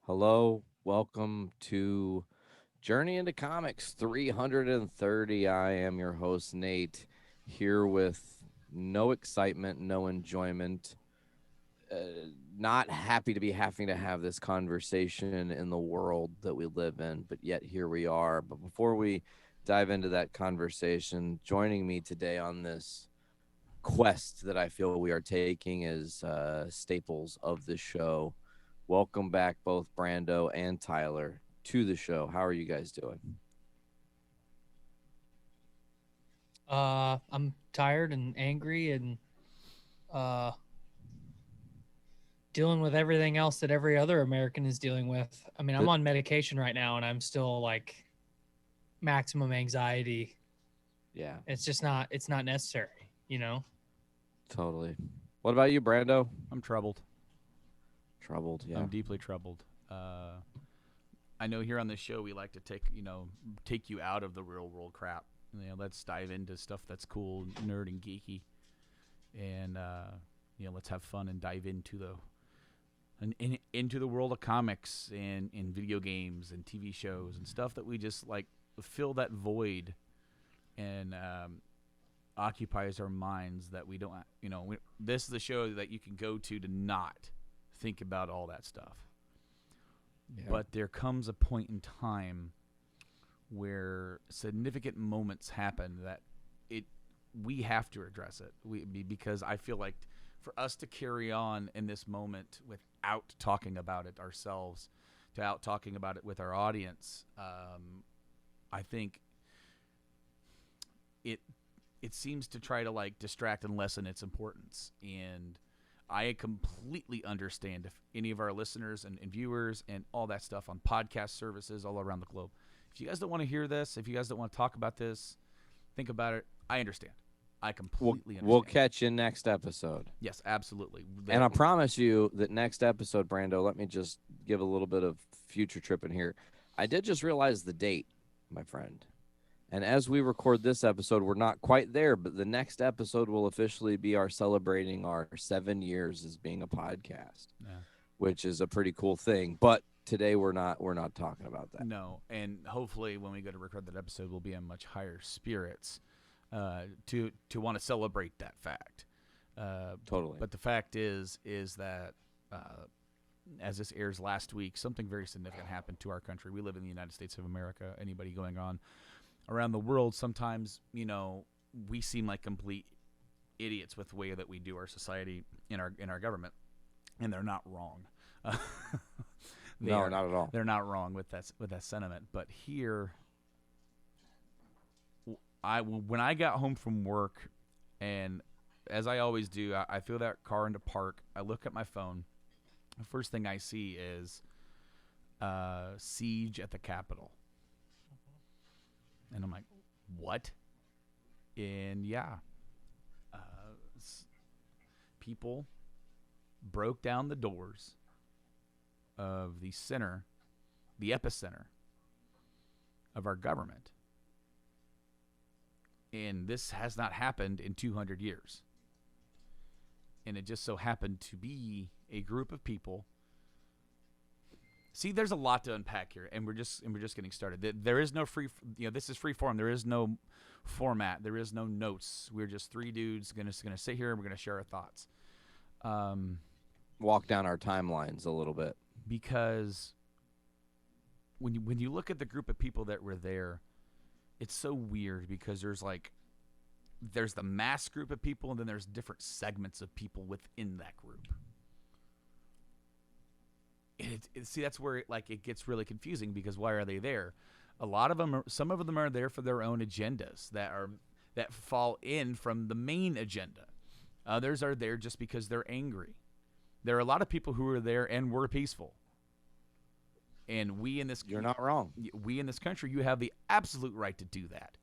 Hello, welcome to Journey into Comics 330. I am your host, Nate, here with no excitement, no enjoyment. Uh, Not happy to be having to have this conversation in the world that we live in, but yet here we are. But before we dive into that conversation, joining me today on this quest that I feel we are taking is staples of the show. Welcome back, both Brando and Tyler, to the show. How are you guys doing? I'm tired and angry and uh, dealing with everything else that every other American is dealing with. I mean, I'm Th- on medication right now and I'm still like maximum anxiety. yeah, It's not necessary, you know? totally. What about you, Brando? I'm troubled. Troubled, yeah. I'm deeply troubled. I know here on this show we like to take you out of the real world crap. Let's dive into stuff that's cool, nerd, and geeky, and let's have fun and dive into into the world of comics and video games and TV shows and stuff that we just like fill that void and occupies our minds that we don't. This is the show that you can go to not think about all that stuff. Yeah. But there comes a point in time where significant moments happen that it we have to address it. Because I feel like for us to carry on in this moment without talking about it ourselves, without talking about it with our audience, I think it it seems to try to like distract and lessen its importance. And I completely understand if any of our listeners and viewers and all that stuff on podcast services all around the globe, if you guys don't want to hear this, if you guys don't want to talk about this, think about it. I understand. I We'll completely we'll understand. catch you next episode. Yes, absolutely. And I promise you that next episode, Brando, let me just give a little bit of future trip in here. I did just realize the date, my friend. And as we record this episode, we're not quite there, but the next episode will officially be our celebrating our 7 years as being a podcast, Yeah. which is a pretty cool thing. But today we're not talking about that. No, and hopefully when we go to record that episode, we'll be in much higher spirits to want to celebrate that fact. Totally. But the fact is that as this airs last week, something very significant happened to our country. We live in the United States of America. Anybody going on around the world, sometimes we seem like complete idiots with the way that we do our society in our government, and they're not wrong. they No, are not at all. they're not wrong with that sentiment. But here, when I got home from work, and as I always do, I throw that car into park. I look at my phone. The first thing I see is siege at the Capitol, and I'm like, what? And yeah, uh, people broke down the doors of the center, the epicenter of our government. And this has not happened in 200 years. And it just so happened to be a group of people. See, there's a lot to unpack here, and we're just getting started. There is no free, this is free form. There is no format. There is no notes. We're just three dudes gonna sit here and we're gonna share our thoughts. Um, Walk down our timelines a little bit. because when you look at the group of people that were there, it's so weird because there's the mass group of people and then there's different segments of people within that group. See, that's where it gets really confusing because why are they there? Some of them are there for their own agendas that fall in from the main agenda. Others are there just because they're angry. There are a lot of people who are there and were peaceful. And You're not wrong. we in this country, you have the absolute right to do that.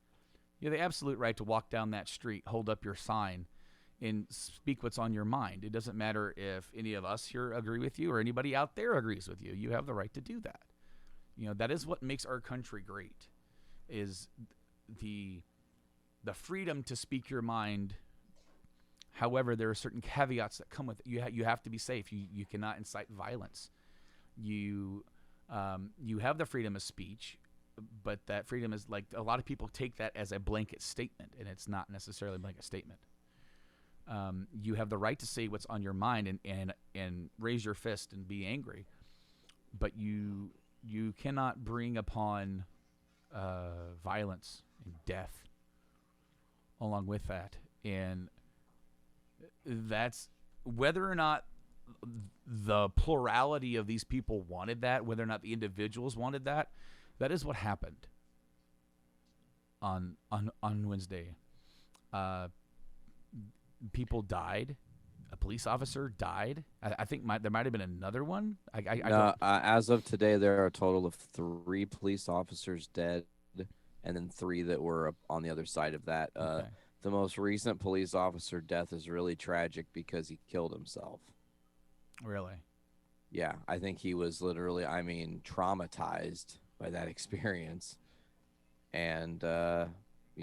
You have the absolute right to walk down that street, hold up your sign, and speak what's on your mind. It doesn't matter if any of us here agree with you or anybody out there agrees with you. You have the right to do that. That is what makes our country great, is the freedom to speak your mind. However, there are certain caveats that come with it. You have to be safe. You cannot incite violence. you you have the freedom of speech, but that freedom is like a lot of people take that as a blanket statement, and it's not necessarily a blanket statement. You have the right to say what's on your mind and raise your fist and be angry, but you cannot bring upon violence and death along with that. And that's whether or not the plurality of these people wanted that, whether or not the individuals wanted that, that is what happened on Wednesday. People died. A police officer died. I think there might have been another one. As of today, there are a total of 3 police officers dead, and then 3 that were on the other side of that. Okay. The most recent police officer death is really tragic because he killed himself. Really? Yeah, I think he was literally, traumatized by that experience. And,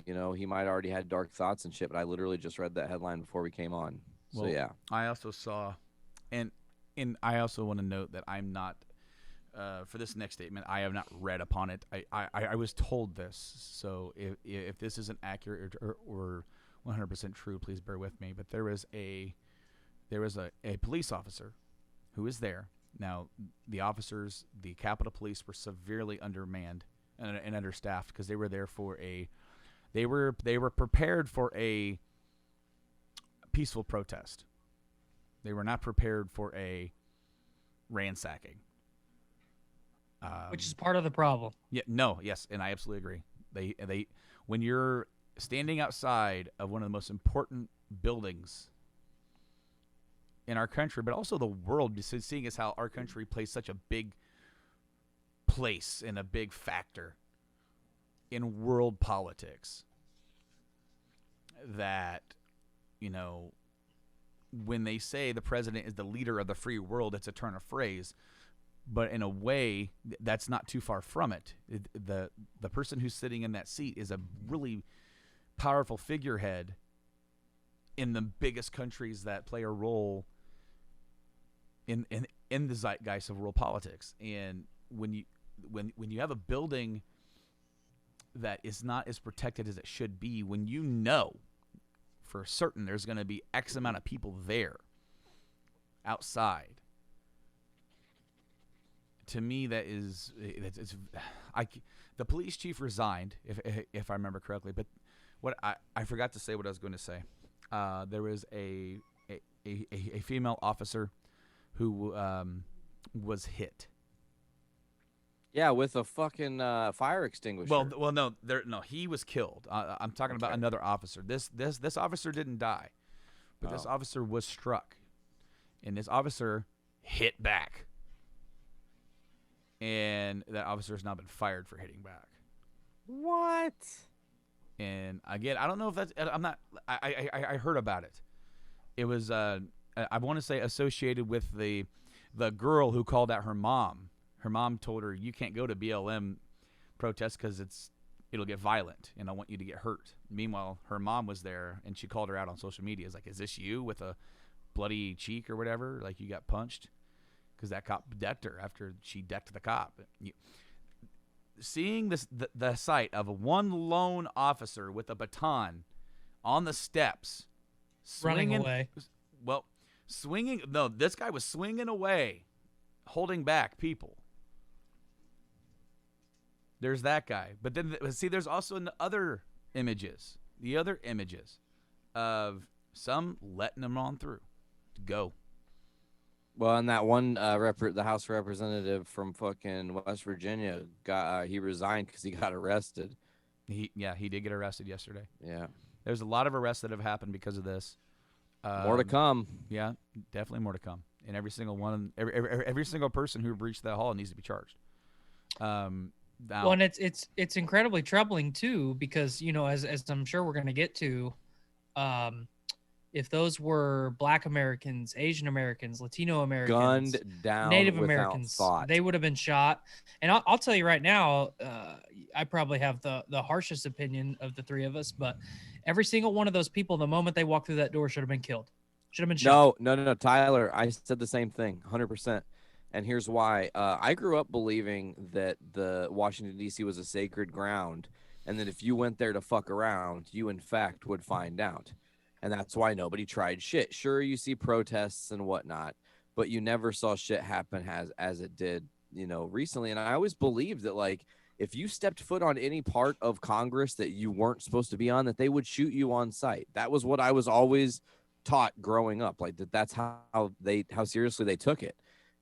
he might already had dark thoughts and shit, but I literally just read that headline before we came on. So, yeah. I also saw, and I also want to note that I'm not, for this next statement, I have not read upon it. I was told this, so if this isn't accurate or 100% true, please bear with me. But there was a police officer who was there. Now, the officers, the Capitol Police, were severely undermanned and understaffed because they were there for they were prepared for a peaceful protest. They were not prepared for a ransacking. Which is part of the problem. Yeah, no, yes, and I absolutely agree. They when you're standing outside of one of the most important buildings in our country, but also the world, seeing as how our country plays such a big place and a big factor in world politics, that, when they say the president is the leader of the free world, it's a turn of phrase, but in a way, that's not too far from it. The person who's sitting in that seat is a really powerful figurehead in the biggest countries that play a role in the zeitgeist of world politics. And when you have a building that is not as protected as it should be, when you know for certain there's going to be X amount of people there outside, to me that is the police chief resigned, if I remember correctly. But what I forgot to say what I was going to say. There was a female officer who was hit. Yeah, with a fucking fire extinguisher. Well, no, he was killed. I'm talking about another officer. This officer didn't die, but this officer was struck, and this officer hit back, and that officer has now been fired for hitting back. What? And again, I don't know if that's. I'm not. I heard about it. It was I want to say associated with the girl who called out her mom. Her mom told her, "You can't go to BLM protests because it'll get violent, and I want you to get hurt." Meanwhile, her mom was there, and she called her out on social media. It's like, "Is this you with a bloody cheek or whatever? Like you got punched?" Because that cop decked her after she decked the cop. Seeing the sight of one lone officer with a baton on the steps, Running away. Well, swinging. No, this guy was swinging away, holding back people. There's that guy. But then, see, there's also the other images of some letting them on through to go. Well, and that one, the House representative from fucking West Virginia he resigned because he got arrested. He did get arrested yesterday. Yeah. There's a lot of arrests that have happened because of this. More to come. Yeah, definitely more to come. And every single one, every single person who breached that hall needs to be charged. Well, and it's incredibly troubling too, because as I'm sure we're going to get to, if those were Black Americans, Asian Americans, Latino Americans, gunned down, Native without Americans, thought, they would have been shot. And I'll tell you right now, I probably have the harshest opinion of the three of us, but every single one of those people, the moment they walked through that door, should have been killed. Should have been shot. No, Tyler, I said the same thing, 100%. And here's why. I grew up believing that the Washington, D.C. was a sacred ground, and that if you went there to fuck around, you in fact would find out. And that's why nobody tried shit. Sure, you see protests and whatnot, but you never saw shit happen as it did, recently. And I always believed that, like, if you stepped foot on any part of Congress that you weren't supposed to be on, that they would shoot you on sight. That was what I was always taught growing up. Like that's how seriously they took it.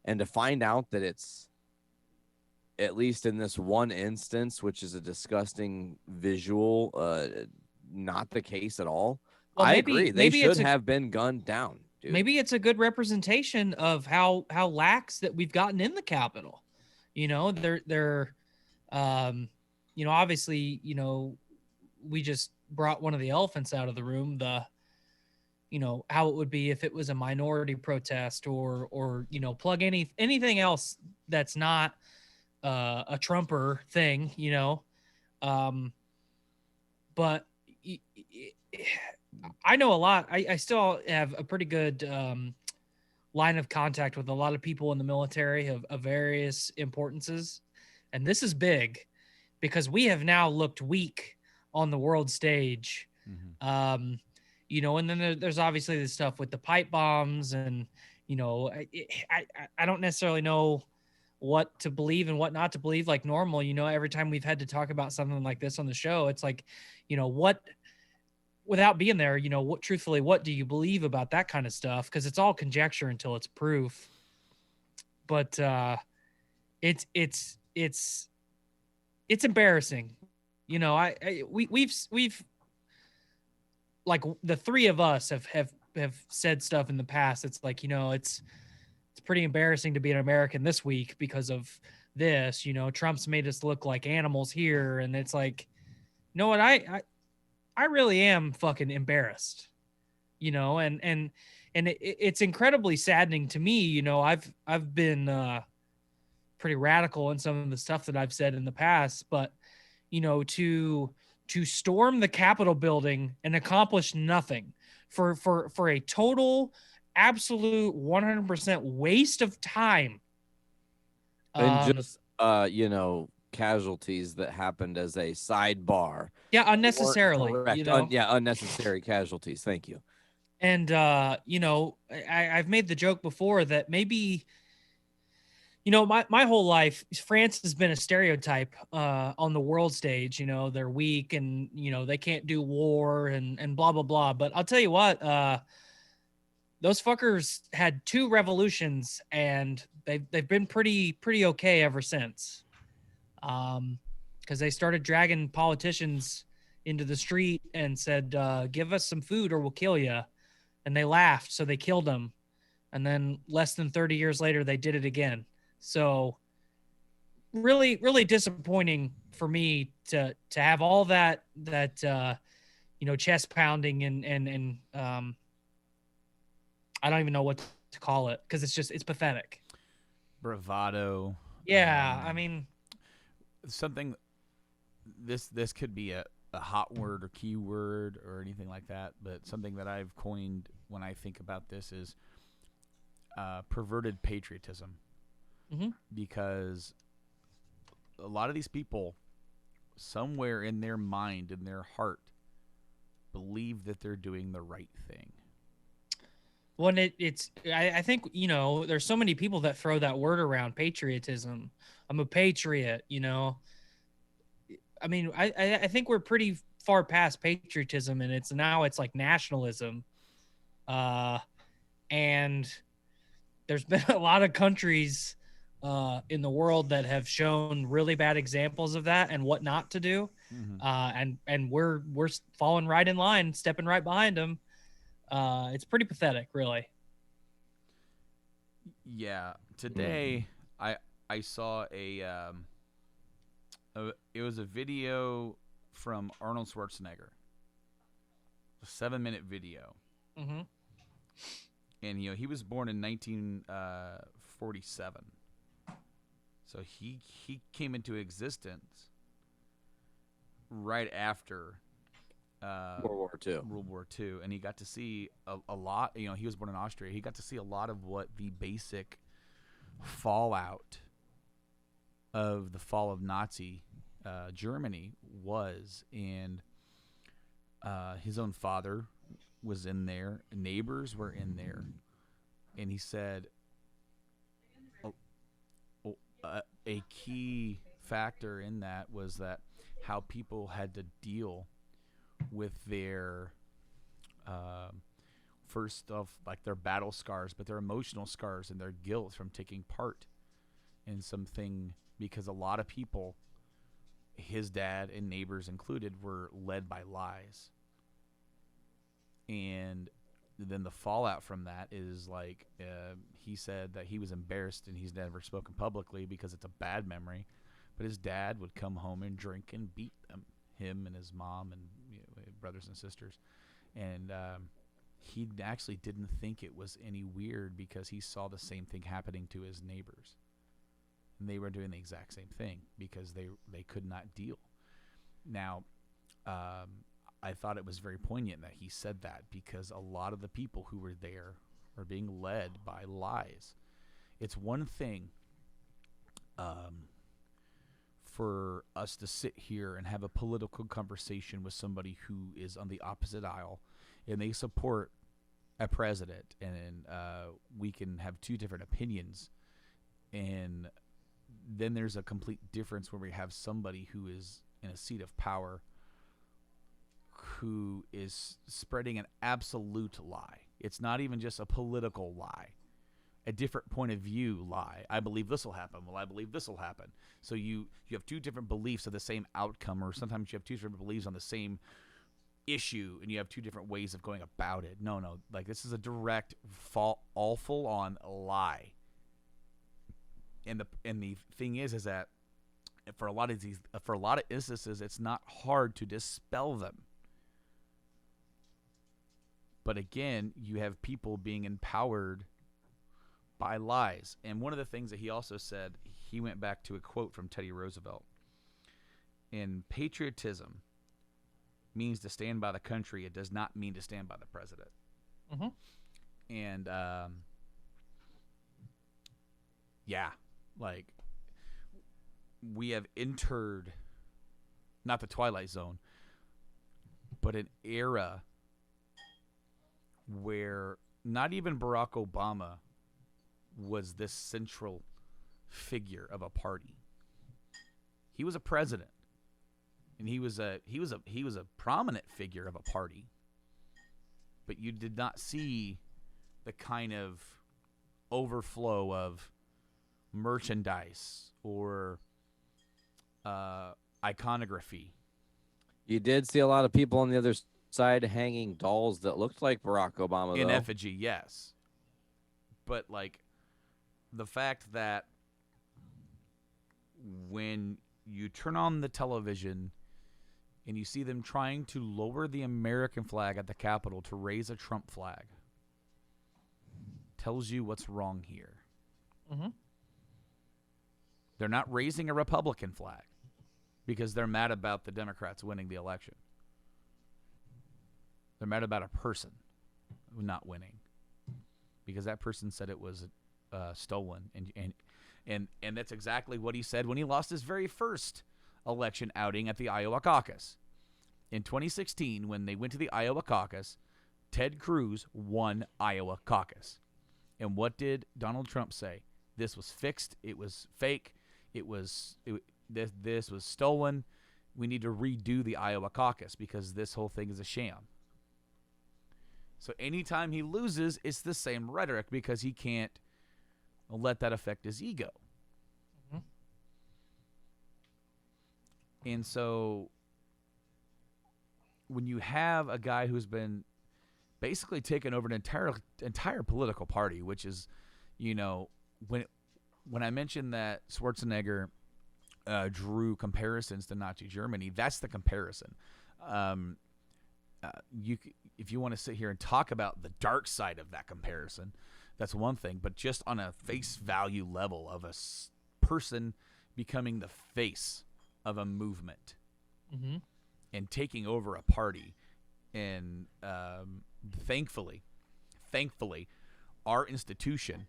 And to find out that it's, at least in this one instance, which is a disgusting visual, not the case at all. Well, I agree. They maybe should have been gunned down, dude. Maybe it's a good representation of how lax that we've gotten in the Capitol. They're obviously, we just brought one of the elephants out of the room, how it would be if it was a minority protest or plug anything else that's not a Trumper thing, but I know a lot. I still have a pretty good line of contact with a lot of people in the military of various importances. And this is big because we have now looked weak on the world stage. Mm-hmm. And then there's obviously the stuff with the pipe bombs and, I don't necessarily know what to believe and what not to believe like normal. Every time we've had to talk about something like this on the show, it's like, without being there, truthfully, what do you believe about that kind of stuff? Because it's all conjecture until it's proof. But it's embarrassing. We've like the three of us have said stuff in the past. It's like, it's pretty embarrassing to be an American this week because of this. Trump's made us look like animals here, and it's like, you know what, I really am fucking embarrassed, and it's incredibly saddening to me. I've been pretty radical in some of the stuff that I've said in the past, but to storm the Capitol building and accomplish nothing for a total, absolute 100% waste of time. And just casualties that happened as a sidebar. Yeah, unnecessarily. Unnecessary casualties. Thank you. And I've made the joke before that maybe, my whole life, France has been a stereotype on the world stage. They're weak and they can't do war and blah blah blah. But I'll tell you what, those fuckers had 2 revolutions and they've been pretty okay ever since. Because they started dragging politicians into the street and said, give us some food or we'll kill you. And they laughed, so they killed them. And then less than 30 years later, they did it again. So really, really disappointing for me to have all that chest pounding and I don't even know what to call it because it's pathetic. Bravado. Yeah, I mean, something. This could be a hot word or keyword or anything like that, but something that I've coined when I think about this is perverted patriotism. Mm-hmm. Because a lot of these people, somewhere in their mind, in their heart, believe that they're doing the right thing. Well, I think, there's so many people that throw that word around, patriotism. I'm a patriot, I mean, I think we're pretty far past patriotism, and it's like nationalism. And there's been a lot of countries in the world that have shown really bad examples of that and what not to do. Mm-hmm. And we're falling right in line, stepping right behind them. It's pretty pathetic, really. Yeah. Today, I saw it was a video from Arnold Schwarzenegger. A 7-minute video. Mm-hmm. And, he was born in 1947. So he came into existence right after World War II, and he got to see a lot. He was born in Austria. He got to see a lot of what the basic fallout of the fall of Nazi Germany was. And his own father was in there. Neighbors were in there. And he said a key factor in that was that how people had to deal with their first off, like their battle scars, but their emotional scars and their guilt from taking part in something, because a lot of people, his dad and neighbors included, were led by lies. And then the fallout from that is like he said that he was embarrassed and he's never spoken publicly because it's a bad memory, but his dad would come home and drink and beat him and his mom and brothers and sisters. And he actually didn't think it was any weird because he saw the same thing happening to his neighbors. And they were doing the exact same thing because they could not deal. Now, I thought it was very poignant that he said that, because a lot of the people who were there are being led by lies. It's one thing for us to sit here and have a political conversation with somebody who is on the opposite aisle and they support a president, and we can have two different opinions. And then there's a complete difference where we have somebody who is in a seat of power who is spreading an absolute lie. It's not even just a political lie, a different point of view lie. I believe this will happen. Well, I believe this will happen. So you have two different beliefs of the same outcome, or sometimes you have two different beliefs on the same issue, and you have two different ways of going about it. No, like this is a direct, all full on lie. And the thing is that for a lot of instances, it's not hard to dispel them. But again, you have people being empowered by lies. And one of the things that he also said, he went back to a quote from Teddy Roosevelt. And patriotism means to stand by the country. It does not mean to stand by the president. Mm-hmm. And like we have entered not the Twilight Zone, but an era where not even Barack Obama was this central figure of a party. He was a president, and he was a prominent figure of a party. But you did not see the kind of overflow of merchandise or iconography. You did see a lot of people on the other side hanging dolls that looked like Barack Obama, in though. effigy, yes. But like the fact that when you turn on the television and you see them trying to lower the American flag at the Capitol to raise a Trump flag, tells you what's wrong here. Mm-hmm. They're not raising a Republican flag because they're mad about the Democrats winning the election. They're mad about a person not winning because that person said it was stolen, and that's exactly what he said when he lost his very first election outing at the Iowa caucus. In 2016, when they went to the Iowa caucus, Ted Cruz won Iowa caucus. And what did Donald Trump say? This was fixed. It was fake. This was stolen. We need to redo the Iowa caucus because this whole thing is a sham. So anytime he loses, it's the same rhetoric because he can't let that affect his ego. Mm-hmm. And so when you have a guy who's been basically taken over an entire political party, which is, when I mentioned that Schwarzenegger drew comparisons to Nazi Germany, that's the comparison. If you want to sit here and talk about the dark side of that comparison, that's one thing. But just on a face value level of a person becoming the face of a movement, mm-hmm. and taking over a party, and thankfully, our institution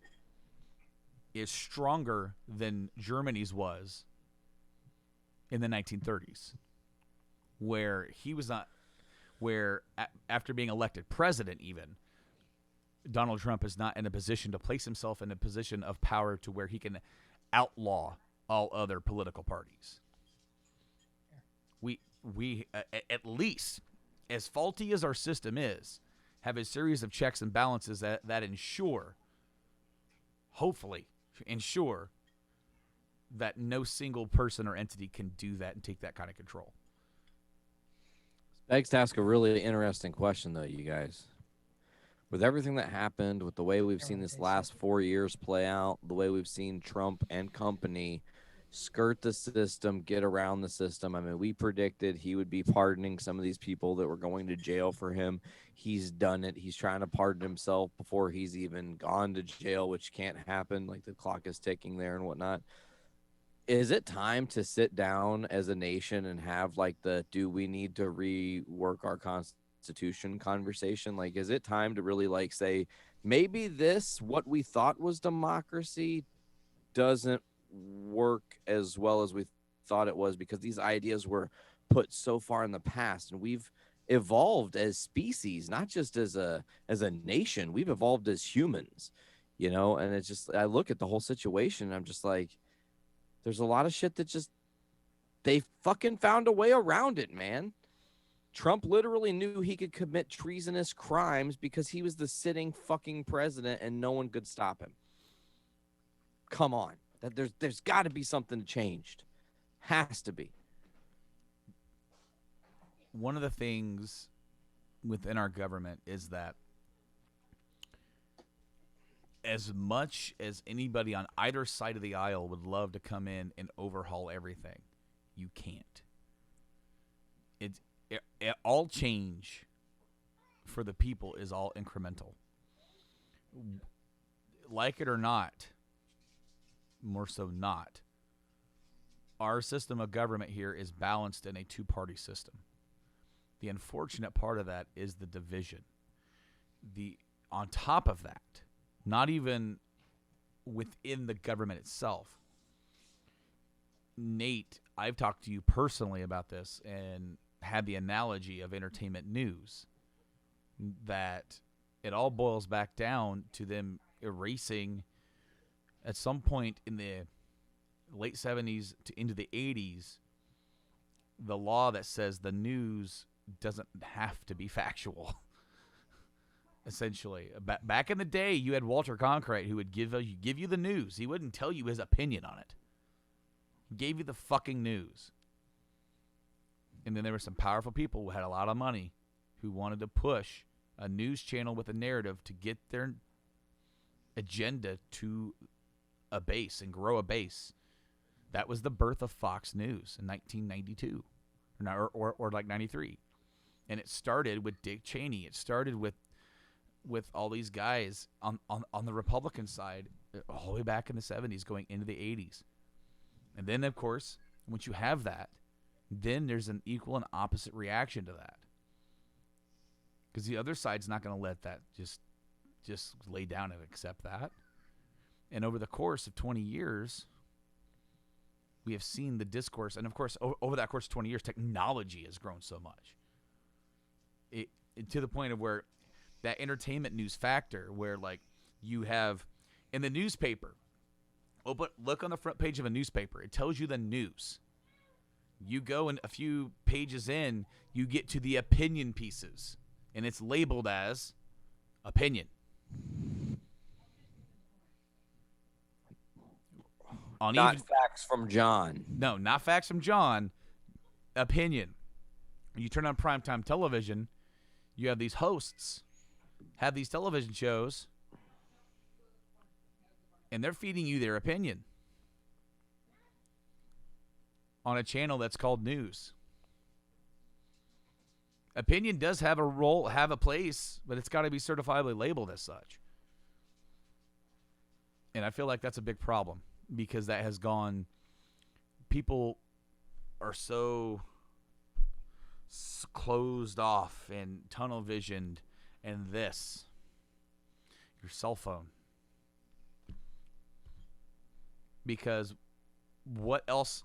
is stronger than Germany's was in the 1930s, where he was not, after being elected president even, Donald Trump is not in a position to place himself in a position of power to where he can outlaw all other political parties. We at least, as faulty as our system is, have a series of checks and balances that ensure, hopefully, ensure that no single person or entity can do that and take that kind of control. Begs to ask a really interesting question, though, you guys. With everything that happened, with the way we've seen this last 4 years play out, the way we've seen Trump and company skirt the system, get around the system. I mean, we predicted he would be pardoning some of these people that were going to jail for him. He's done it. He's trying to pardon himself before he's even gone to jail, which can't happen. Like, the clock is ticking there and whatnot. Is it time to sit down as a nation and have like do we need to rework our constitution conversation? Like, is it time to really like say, maybe what we thought was democracy doesn't work as well as we thought it was, because these ideas were put so far in the past, and we've evolved as species, not just as a nation. We've evolved as humans, and it's just, I look at the whole situation and I'm just like, there's a lot of shit that just, they fucking found a way around it, man. Trump literally knew he could commit treasonous crimes because he was the sitting fucking president and no one could stop him. Come on. There's got to be something changed. Has to be. One of the things within our government is that as much as anybody on either side of the aisle would love to come in and overhaul everything, you can't. It all change for the people is all incremental. Like it or not, more so not, our system of government here is balanced in a two-party system. The unfortunate part of that is the division. On top of that, not even within the government itself, Nate, I've talked to you personally about this and had the analogy of entertainment news, that it all boils back down to them erasing at some point in the late 70s to into the 80s the law that says the news doesn't have to be factual. Essentially, back in the day, you had Walter Cronkite who would give you the news. He wouldn't tell you his opinion on it. He gave you the fucking news. And then there were some powerful people who had a lot of money who wanted to push a news channel with a narrative to get their agenda to a base and grow a base. That was the birth of Fox News in 1992 or like 93. And it started with Dick Cheney. It started with all these guys on the Republican side all the way back in the 70s going into the 80s. And then, of course, once you have that, then there's an equal and opposite reaction to that. Because the other side's not going to let that just lay down and accept that. And over the course of 20 years, we have seen the discourse. And, of course, over that course of 20 years, technology has grown so much. It to the point of where that entertainment news factor, where like you have in the newspaper, look on the front page of a newspaper. It tells you the news. You go and a few pages in, you get to the opinion pieces, and it's labeled as opinion. Not facts from John. No, not facts from John. Opinion. You turn on primetime television, you have these hosts have these television shows, and they're feeding you their opinion on a channel that's called news. Opinion does have a role, have a place, but it's got to be certifiably labeled as such. And I feel like that's a big problem because that has gone, people are so closed off and tunnel visioned, and your cell phone. because what else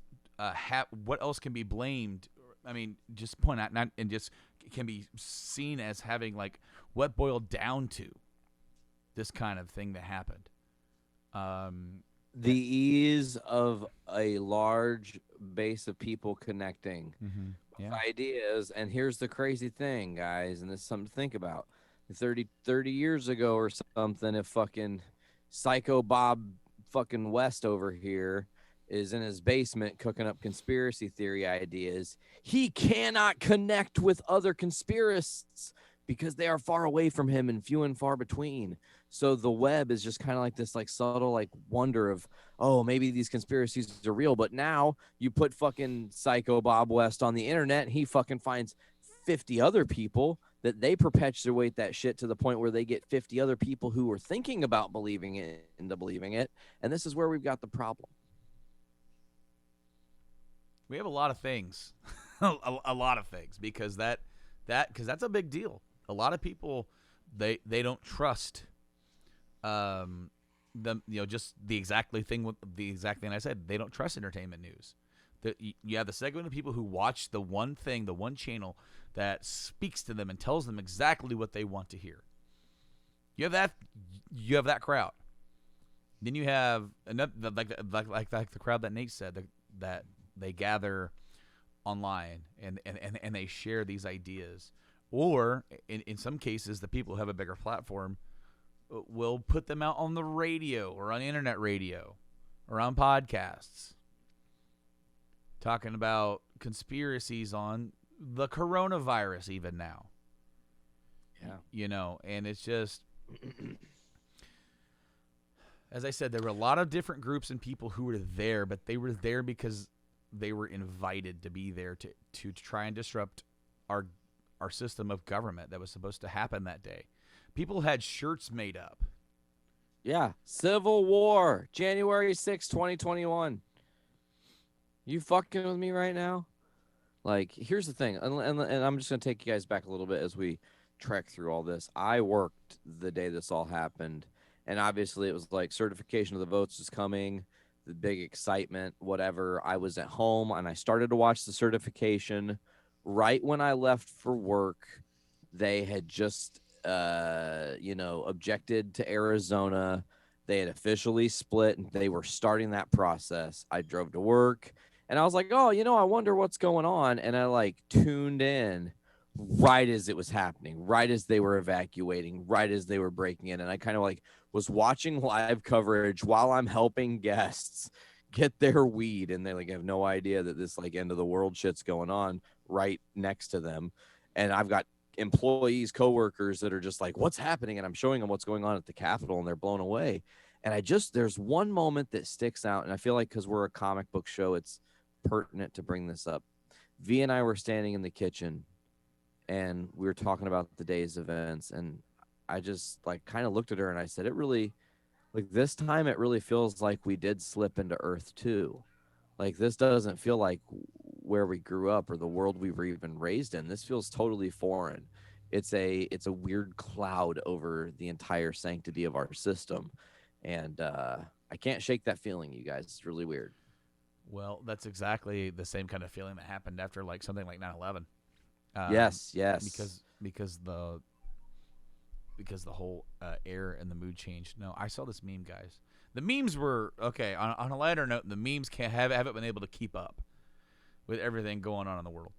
what else can be blamed? I mean, just point out, not and just can be seen as having like what boiled down to this kind of thing that happened. The ease of a large base of people connecting with ideas. And here's the crazy thing, guys, and this is something to think about. 30 years ago or something, if fucking Psycho Bob fucking West over here is in his basement cooking up conspiracy theory ideas, he cannot connect with other conspiracists because they are far away from him and few and far between. So the web is just kind of like this like subtle like wonder of, oh, maybe these conspiracies are real. But now you put fucking Psycho Bob West on the internet and he fucking finds 50 other people that they perpetuate that shit to the point where they get 50 other people who were thinking about believing it into believing it. And this is where we've got the problem. We have a lot of things, a lot of things, because that's a big deal. A lot of people, they don't trust them, just the exact thing I said. They don't trust entertainment news. You have the segment of people who watch the one thing, the one channel that speaks to them and tells them exactly what they want to hear. You have that crowd. Then you have another like the crowd that Nate said that they gather online and they share these ideas. Or in some cases, the people who have a bigger platform will put them out on the radio or on internet radio or on podcasts, talking about conspiracies on the coronavirus even now. Yeah. And it's just, as I said, there were a lot of different groups and people who were there, but they were there because they were invited to be there to try and disrupt our system of government that was supposed to happen that day. People had shirts made up. Yeah. Civil War, January 6, 2021. You fucking with me right now? Like, here's the thing. And I'm just going to take you guys back a little bit as we trek through all this. I worked the day this all happened. And obviously it was like certification of the votes is coming, the big excitement, whatever. I was at home and I started to watch the certification. Right when I left for work, they had just, objected to Arizona. They had officially split and they were starting that process. I drove to work and I was like, oh, I wonder what's going on. And I like tuned in right as it was happening, right as they were evacuating, right as they were breaking in. And I kind of like was watching live coverage while I'm helping guests get their weed. And they like have no idea that this like end of the world shit's going on right next to them. And I've got employees, coworkers that are just like, what's happening? And I'm showing them what's going on at the Capitol and they're blown away. And there's one moment that sticks out. And I feel like, cause we're a comic book show, it's pertinent to bring this up. V and I were standing in the kitchen and we were talking about the day's events. And I just like kind of looked at her and I said, it really, like this time, it really feels like we did slip into Earth 2. Like this doesn't feel like where we grew up or the world we were even raised in. This feels totally foreign. It's a weird cloud over the entire sanctity of our system. And I can't shake that feeling, you guys. It's really weird. Well, that's exactly the same kind of feeling that happened after like something like 9/11. Yes. Because the whole air and the mood changed. No, I saw this meme, guys. The memes were okay. On a lighter note, the memes haven't been able to keep up with everything going on in the world.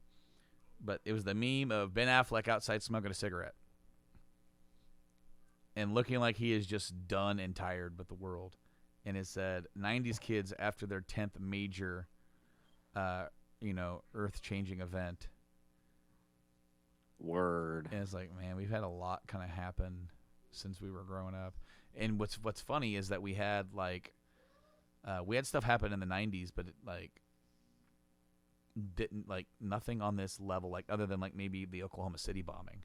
But it was the meme of Ben Affleck outside smoking a cigarette and looking like he is just done and tired with the world. And it said 90s kids after their 10th major, earth-changing event. Word. And it's like, man, we've had a lot kind of happen since we were growing up. And what's funny is that we had we had stuff happen in the 90s, but it didn't nothing on this level, other than maybe the Oklahoma City bombing.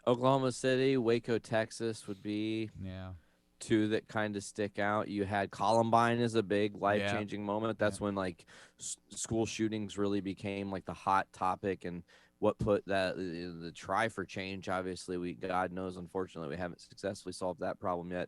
Oklahoma City, Waco, Texas would be two that kind of stick out. You had Columbine as a big life-changing moment. That's when school shootings really became the hot topic, and what put the try for change. Obviously, God knows, unfortunately, we haven't successfully solved that problem yet.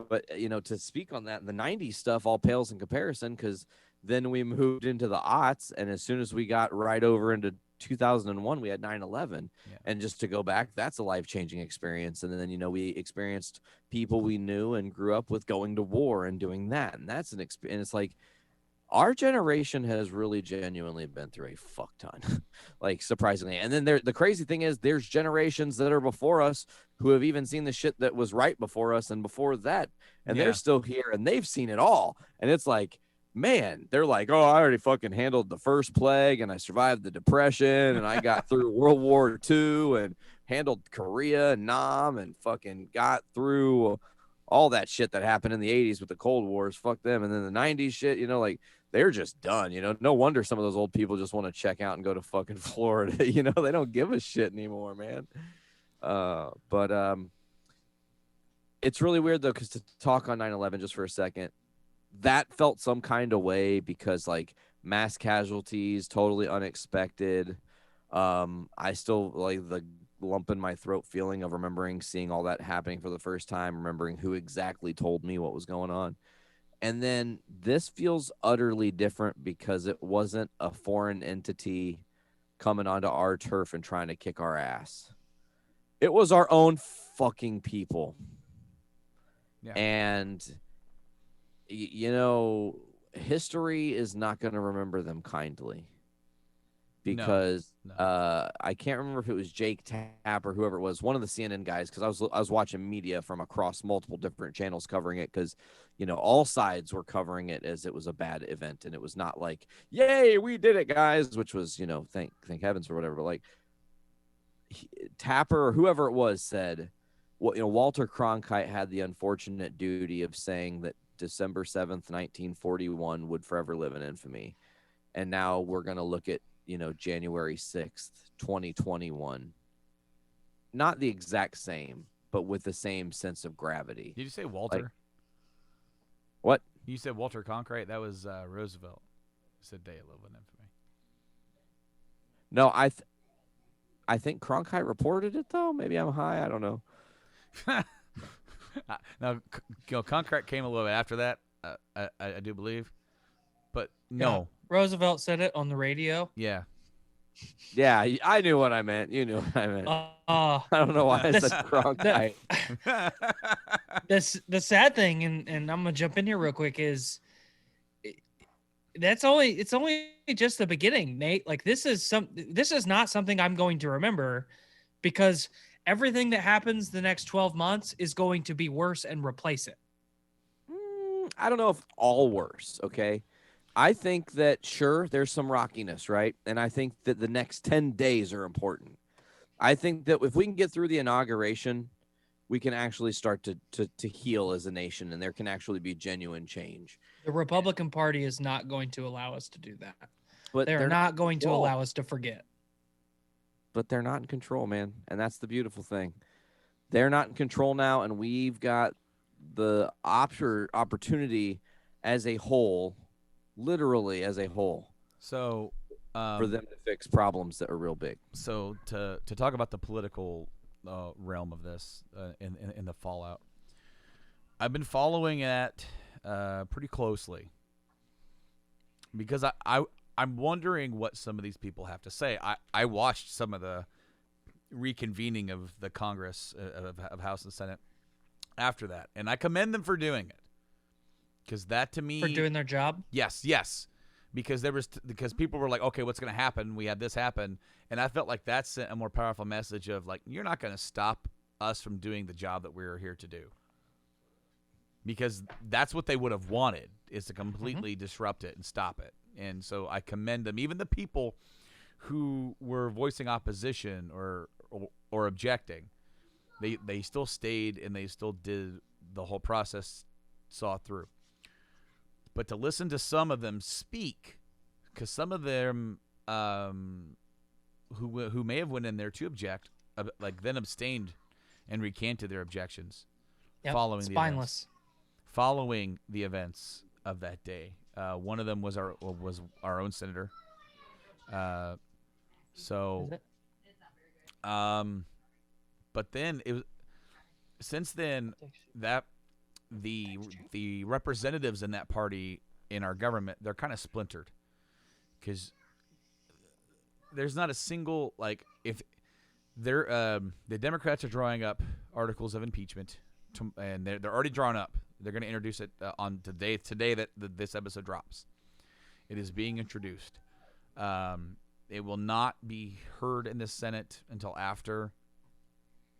But to speak on that, the '90s stuff all pales in comparison, because then we moved into the aughts, and as soon as we got right over into 2001, we had 9/11, Yeah. and just to go back, that's a life-changing experience. And then we experienced people we knew and grew up with going to war and doing that, and that's an experience. And it's like our generation has really genuinely been through a fuck ton, like surprisingly. And then the crazy thing is, there's generations that are before us who have even seen the shit that was right before us and before that, and they're still here and they've seen it all. And it's like, man, they're like, oh, I already fucking handled the first plague, and I survived the Depression, and I got through World War II, and handled Korea and Nam, and fucking got through all that shit that happened in the 80s with the Cold Wars. Fuck them. And then the 90s shit, like, they're just done. No wonder some of those old people just want to check out and go to fucking Florida. They don't give a shit anymore, man. But it's really weird though, because to talk on 9/11 just for a second, that felt some kind of way, because like mass casualties, totally unexpected. I still like the lump in my throat feeling of remembering seeing all that happening for the first time, remembering who exactly told me what was going on. And then this feels utterly different because it wasn't a foreign entity coming onto our turf and trying to kick our ass. It was our own fucking people. Yeah. And, history is not going to remember them kindly. Because No. I can't remember if it was Jake Tapp or whoever it was, one of the CNN guys, because I was watching media from across multiple different channels covering it, because all sides were covering it as it was a bad event, and it was not like, yay, we did it, guys, which was thank heavens for whatever. But like Tapper or whoever it was said, Walter Cronkite had the unfortunate duty of saying that December 7th, 1941 would forever live in infamy, and now we're going to look at January 6th, 2021. Not the exact same, but with the same sense of gravity. Did you say Walter? Like, what? You said Walter Cronkite? That was Roosevelt. Said day of living infamy. No, I think Cronkite reported it though. Maybe I'm high. I don't know. Now, Cronkite came a little bit after that. I do believe, but no. Yeah. Roosevelt said it on the radio. Yeah. Yeah, I knew what I meant. You knew what I meant. I don't know why I said Cronkite. The sad thing, and I'm gonna jump in here real quick, is it's only just the beginning, Nate. Like this is not something I'm going to remember, because everything that happens the next 12 months is going to be worse and replace it. I don't know if all worse. Okay. I think that, sure, there's some rockiness, right? And I think that the next 10 days are important. I think that if we can get through the inauguration, we can actually start to heal as a nation, and there can actually be genuine change. The Republican Party is not going to allow us to do that. But they're not going to allow us to forget. But they're not in control, man. And that's the beautiful thing. They're not in control now, and we've got the opportunity as a whole, literally as a whole, so for them to fix problems that are real big. So to talk about the political realm of this in the fallout, I've been following it pretty closely, because I'm wondering what some of these people have to say. I watched some of the reconvening of the Congress of House and Senate after that, and I commend them for doing it, because that, to me, for doing their job. Yes, because because people were like, okay, what's going to happen? We had this happen, and I felt like that sent a more powerful message of like, you're not going to stop us from doing the job that we're here to do, because that's what they would have wanted, is to completely disrupt it and stop it. And so I commend them, even the people who were voicing opposition or objecting. They still stayed, and they still did the whole process, saw through. But to listen to some of them speak, because some of them who may have went in there to object, then abstained and recanted their objections, following the events of that day. One of them was our own senator. But then since then, that the representatives in that party in our government, they're kind of splintered because there's not a single if they're the Democrats are drawing up articles of impeachment and they're already drawn up. They're going to introduce it on today that this episode drops. It is being introduced. It will not be heard in the Senate until after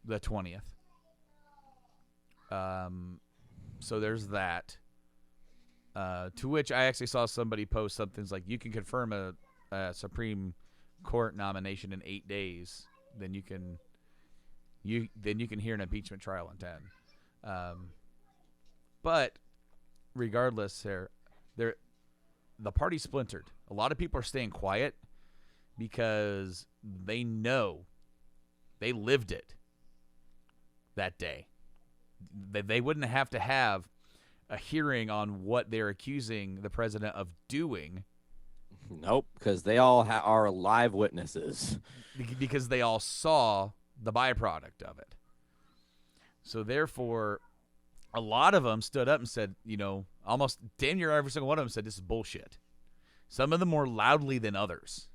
the 20th. So there's that. To which I actually saw somebody post something like, you can confirm a Supreme Court nomination in 8 days, then you can hear an impeachment trial in 10. But regardless, the party splintered. A lot of people are staying quiet because they know they lived it that day. They wouldn't have to have a hearing on what they're accusing the president of doing. Nope, because they all are live witnesses. Because they all saw the byproduct of it. So therefore, a lot of them stood up and said, almost damn near every single one of them said this is bullshit. Some of them more loudly than others.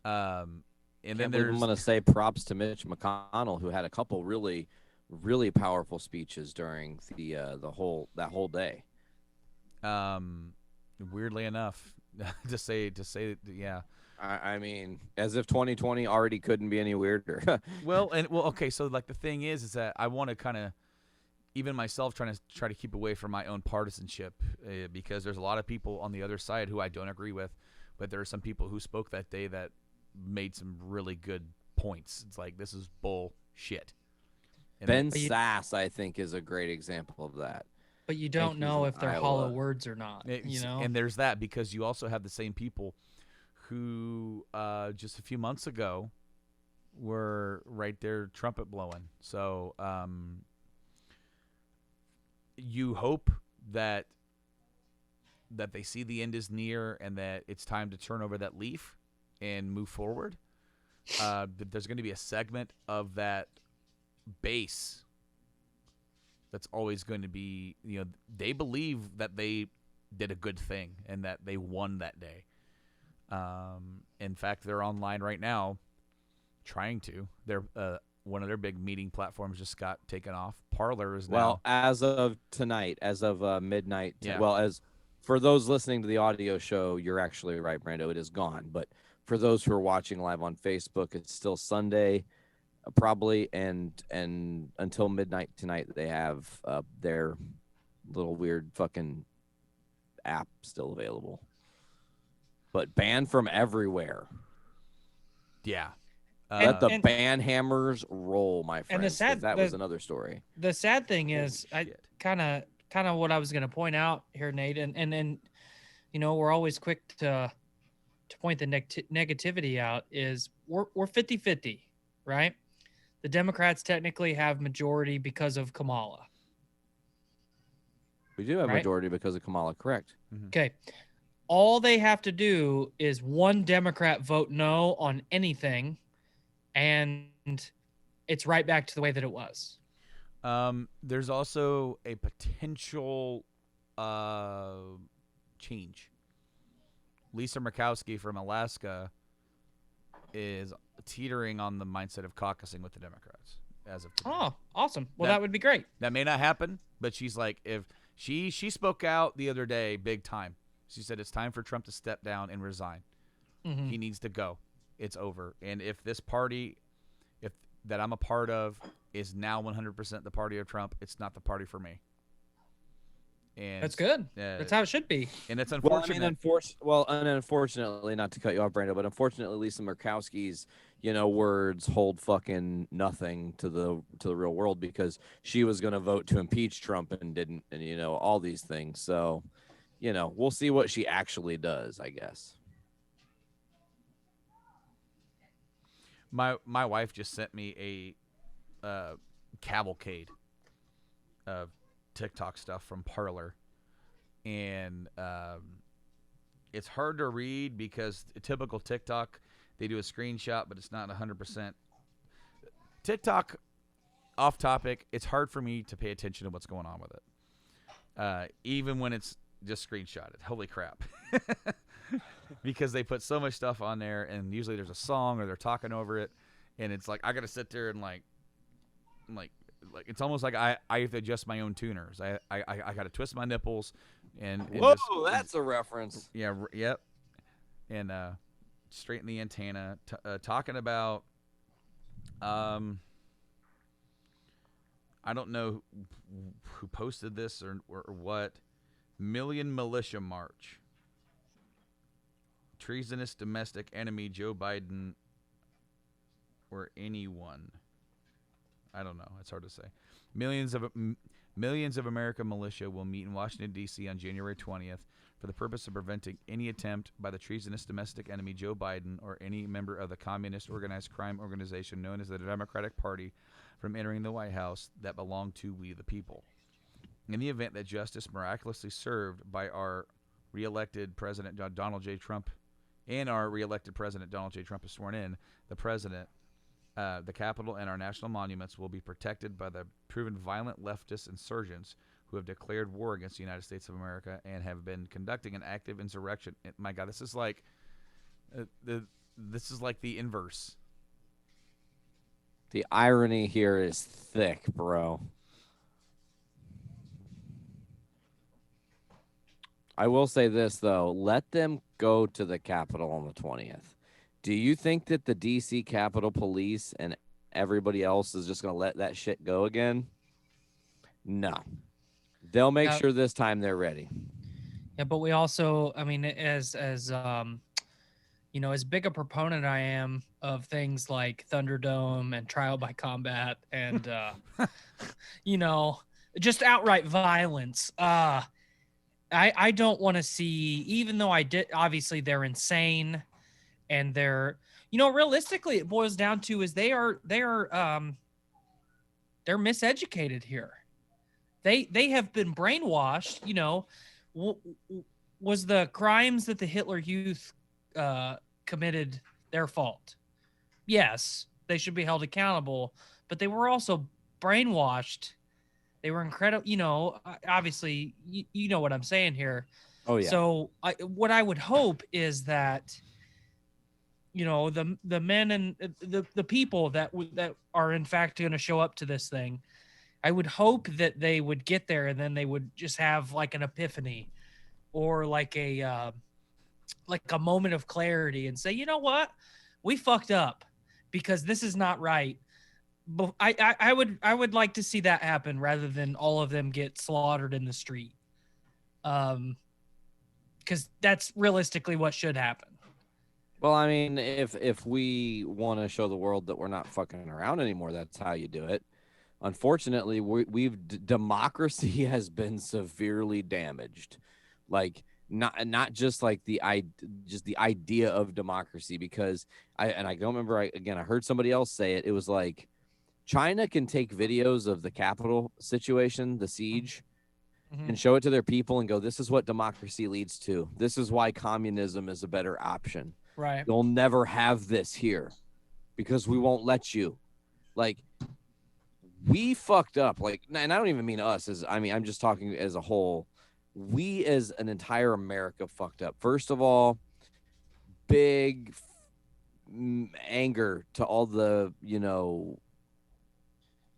And then I'm going to say props to Mitch McConnell, who had a couple really, really powerful speeches during that whole day. Weirdly enough, to say, yeah. I mean, as if 2020 already couldn't be any weirder. Okay. So the thing is that I want to kind of, even myself, try to keep away from my own partisanship because there's a lot of people on the other side who I don't agree with, but there are some people who spoke that day that made some really good points. It's like, this is bullshit. Ben Sass, I think, is a great example of that. But you don't know if they're hollow words or not, And there's that, because you also have the same people who just a few months ago were right there trumpet blowing. So you hope that they see the end is near and that it's time to turn over that leaf and move forward. There's going to be a segment of that base that's always going to be, they believe that they did a good thing and that they won that day. In fact, they're online right now trying to. They're one of their big meeting platforms just got taken off. Parler is now. Well, as of tonight, as of midnight. Yeah. Well, as for those listening to the audio show, you're actually right, Brando. It is gone. But for those who are watching live on Facebook, it's still Sunday, probably, and until midnight tonight, they have their little weird fucking app still available. But banned from everywhere. Yeah. Let the ban hammers roll, my friend. And that was another story. The sad thing is, I kind of what I was going to point out here, Nate, and we're always quick to point the negativity out. Is we're 50-50, right? The Democrats technically have majority because of Kamala. We do have majority because of Kamala, correct? Mm-hmm. Okay. All they have to do is one Democrat vote no on anything, and it's right back to the way that it was. There's also a potential change. Lisa Murkowski from Alaska is teetering on the mindset of caucusing with the Democrats as of today. Oh, awesome. Well, that would be great. That may not happen, but she's like, if she spoke out the other day big time. She said it's time for Trump to step down and resign. Mm-hmm. He needs to go. It's over. And if this party that I'm a part of is now 100% the party of Trump, it's not the party for me. And that's good. That's how it should be. And it's unfortunate. Unfortunately, not to cut you off, Brando, but unfortunately, Lisa Murkowski's words hold fucking nothing to the real world, because she was going to vote to impeach Trump and didn't, and all these things. So, we'll see what she actually does, I guess. My wife just sent me a cavalcade of TikTok stuff from Parler, and it's hard to read because typical TikTok, they do a screenshot, but it's not 100%. TikTok off topic. It's hard for me to pay attention to what's going on with it, even when it's just screenshotted. Holy crap! Because they put so much stuff on there, and usually there's a song or they're talking over it, and it's like I gotta sit there and like it's almost like I have to adjust my own tuners. I gotta twist my nipples and whoa, just, that's a reference. Yeah, yep, and straighten the antenna. Talking about I don't know who posted this or what. Million Militia March. Treasonous domestic enemy Joe Biden or anyone. I don't know. It's hard to say. Millions of American militia will meet in Washington, D.C. on January 20th for the purpose of preventing any attempt by the treasonous domestic enemy Joe Biden or any member of the communist organized crime organization known as the Democratic Party from entering the White House that belong to we the people. In the event that justice miraculously served by our re-elected President Donald J. Trump and our re-elected President Donald J. Trump is sworn in, the President, the Capitol, and our national monuments will be protected by the proven violent leftist insurgents who have declared war against the United States of America and have been conducting an active insurrection. My God, this is like the inverse. The irony here is thick, bro. I will say this, though. Let them go to the Capitol on the 20th. Do you think that the D.C. Capitol Police and everybody else is just going to let that shit go again? No. They'll make sure this time they're ready. Yeah, but we also, I mean, as you know, as big a proponent I am of things like Thunderdome and Trial by Combat and, you know, just outright violence, I don't want to see, even though obviously they're insane and they're, you know, realistically it boils down to is they're miseducated here. They have been brainwashed, you know. Was the crimes that the Hitler Youth committed their fault? Yes, they should be held accountable, but they were also brainwashed. They were incredible, you know, obviously, you know what I'm saying here. Oh, yeah. So what I would hope is that, you know, the men and the people that are in fact going to show up to this thing, I would hope that they would get there and then they would just have like an epiphany or like a moment of clarity and say, you know what, we fucked up because this is not right. But I would like to see that happen rather than all of them get slaughtered in the street. Because that's realistically what should happen. Well, I mean, if we want to show the world that we're not fucking around anymore, that's how you do it. Unfortunately, democracy has been severely damaged. Like not just like the idea of democracy, because I don't remember. I heard somebody else say it. It was like China can take videos of the Capitol situation, the siege, and show it to their people and go, this is what democracy leads to. This is why communism is a better option. Right. You'll never have this here because we won't let you. Like, we fucked up. Like, and I don't even mean us I'm just talking as a whole. We as an entire America fucked up. First of all, big anger to all the, you know,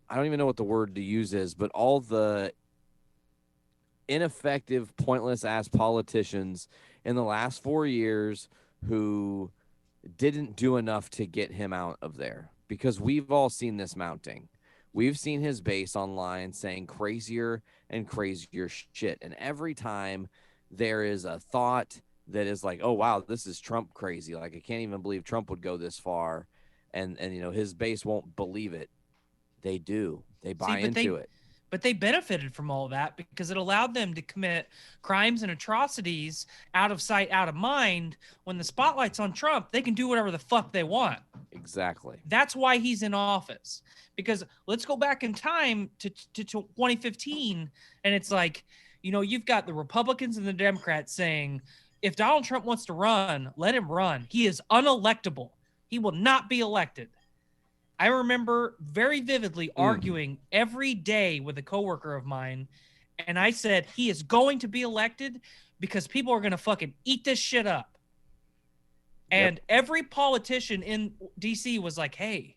I don't even know what the word to use is, but all the ineffective, pointless ass politicians in the last 4 years who didn't do enough to get him out of there, because we've all seen this mounting. We've seen his base online saying crazier and crazier shit. And every time there is a thought that is like, oh, wow, this is Trump crazy. Like, I can't even believe Trump would go this far. And you know, his base won't believe it. They do. They buy into it. But they benefited from all that because it allowed them to commit crimes and atrocities out of sight, out of mind. When the spotlight's on Trump, they can do whatever the fuck they want. Exactly. That's why he's in office. Because let's go back in time to 2015. And it's like, you know, you've got the Republicans and the Democrats saying, if Donald Trump wants to run, let him run. He is unelectable. He will not be elected. I remember very vividly arguing every day with a coworker of mine, and I said he is going to be elected because people are going to fucking eat this shit up. And every politician in DC was like, hey,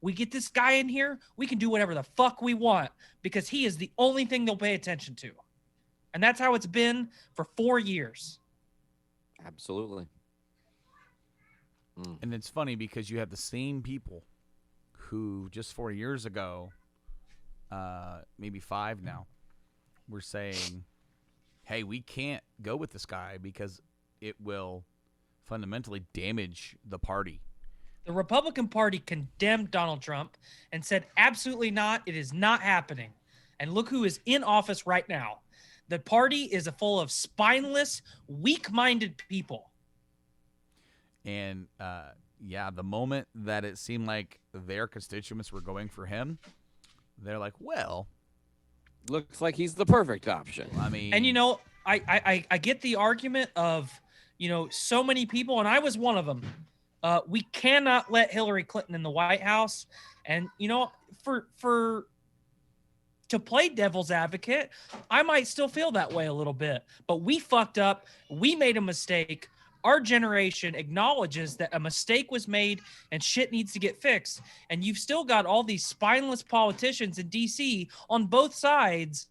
we get this guy in here, we can do whatever the fuck we want because he is the only thing they'll pay attention to. And that's how it's been for 4 years. Absolutely. And it's funny because you have the same people who just 4 years ago, maybe 5 now, were saying, hey, we can't go with this guy because it will fundamentally damage the party. The Republican Party condemned Donald Trump and said, absolutely not. It is not happening. And look who is in office right now. The party is full of spineless, weak-minded people. And, the moment that it seemed like their constituents were going for him, they're like, well. Looks like he's the perfect option. I mean. And, I get the argument of, so many people, and I was one of them. We cannot let Hillary Clinton in the White House. And, to play devil's advocate, I might still feel that way a little bit. But we fucked up. We made a mistake. Our generation acknowledges that a mistake was made and shit needs to get fixed. And you've still got all these spineless politicians in DC on both sides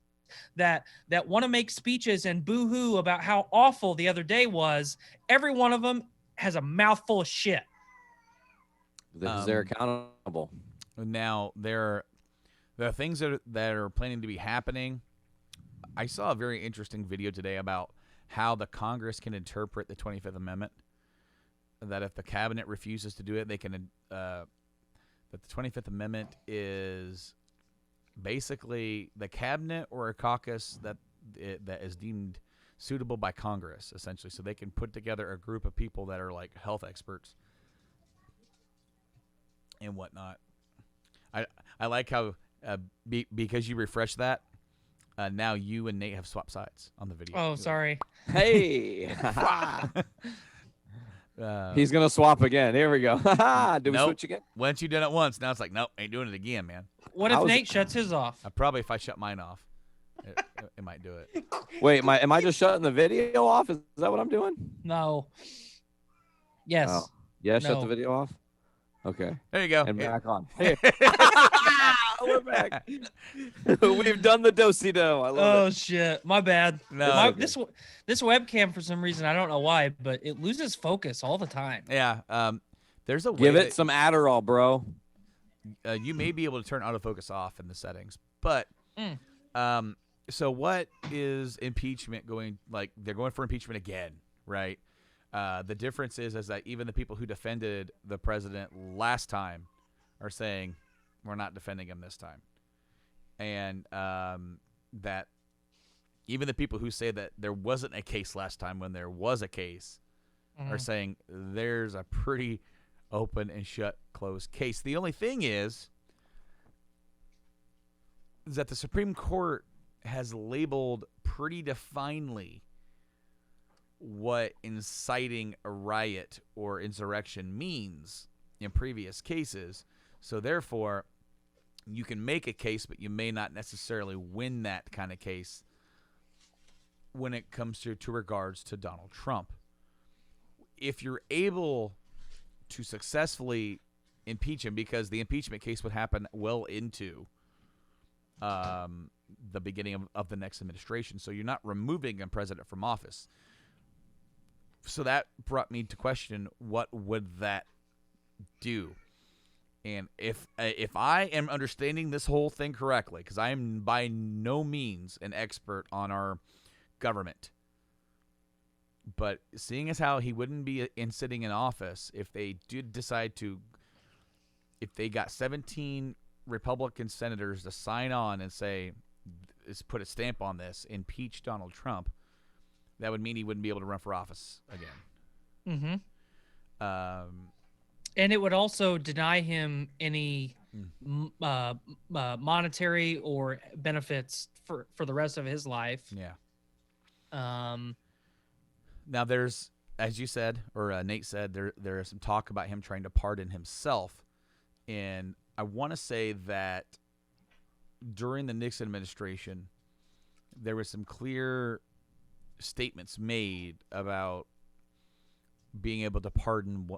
that want to make speeches and boo-hoo about how awful the other day was. Every one of them has a mouthful of shit. Because they're accountable. Now, there are things that are planning to be happening. I saw a very interesting video today about how the Congress can interpret the 25th Amendment. That if the cabinet refuses to do it, they can. That the 25th Amendment is basically the cabinet or a caucus that is deemed suitable by Congress, essentially, so they can put together a group of people that are like health experts and whatnot. I like how because you refreshed that. Now you and Nate have swapped sides on the video. Oh, sorry. Hey. He's going to swap again. Here we go. Did we switch again? Once you did it once, now it's like, nope, ain't doing it again, man. What if Nate shuts his off? Probably if I shut mine off, it might do it. Wait, am I just shutting the video off? Is that what I'm doing? No. Yes. Oh. Yeah, No. shut the video off? Okay. There you go. And back on. Hey. We're back. We've done the do-si-do. I love it. Oh, shit. My bad. No. This webcam, for some reason, I don't know why, but it loses focus all the time. Yeah. There's a way. Give it some Adderall, bro. You may be able to turn autofocus off in the settings, but so what is impeachment going like? They're going for impeachment again, right? The difference is that even the people who defended the president last time are saying we're not defending him this time, and that even the people who say that there wasn't a case last time when there was a case are saying there's a pretty open and shut closed case. The only thing is that the Supreme Court has labeled pretty definedly what inciting a riot or insurrection means in previous cases. So therefore, you can make a case, but you may not necessarily win that kind of case when it comes to regards to Donald Trump. If you're able to successfully impeach him, because the impeachment case would happen well into the beginning of the next administration, so you're not removing a president from office. So that brought me to question, what would that do? And if I am understanding this whole thing correctly, because I am by no means an expert on our government, but seeing as how he wouldn't be sitting in office if they did decide to, if they got 17 Republican senators to sign on and say, put a stamp on this, impeach Donald Trump, that would mean he wouldn't be able to run for office again. And it would also deny him any monetary or benefits for the rest of his life. Yeah. Now there's, as you said, or Nate said, there is some talk about him trying to pardon himself, And I want to say that during the Nixon administration, there was some clear statements made about being able to pardon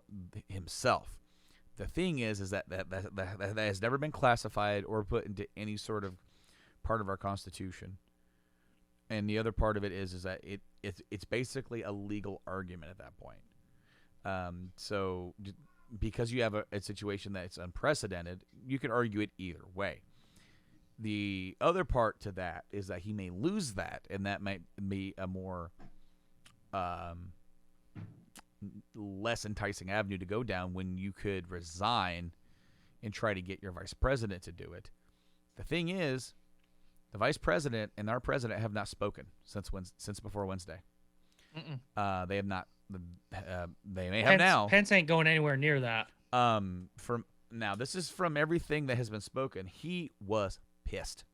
himself. The thing is that has never been classified or put into any sort of part of our Constitution. And the other part of it is that it's basically a legal argument at that point. So because you have a situation that's unprecedented, you can argue it either way. The other part to that is that he may lose that, and that might be a more less enticing avenue to go down when you could resign and try to get your vice president to do it. The thing is, the vice president and our president have not spoken since before Wednesday. They have not. They may have now. Pence ain't going anywhere near that. From now, this is from everything that has been spoken. He was pissed.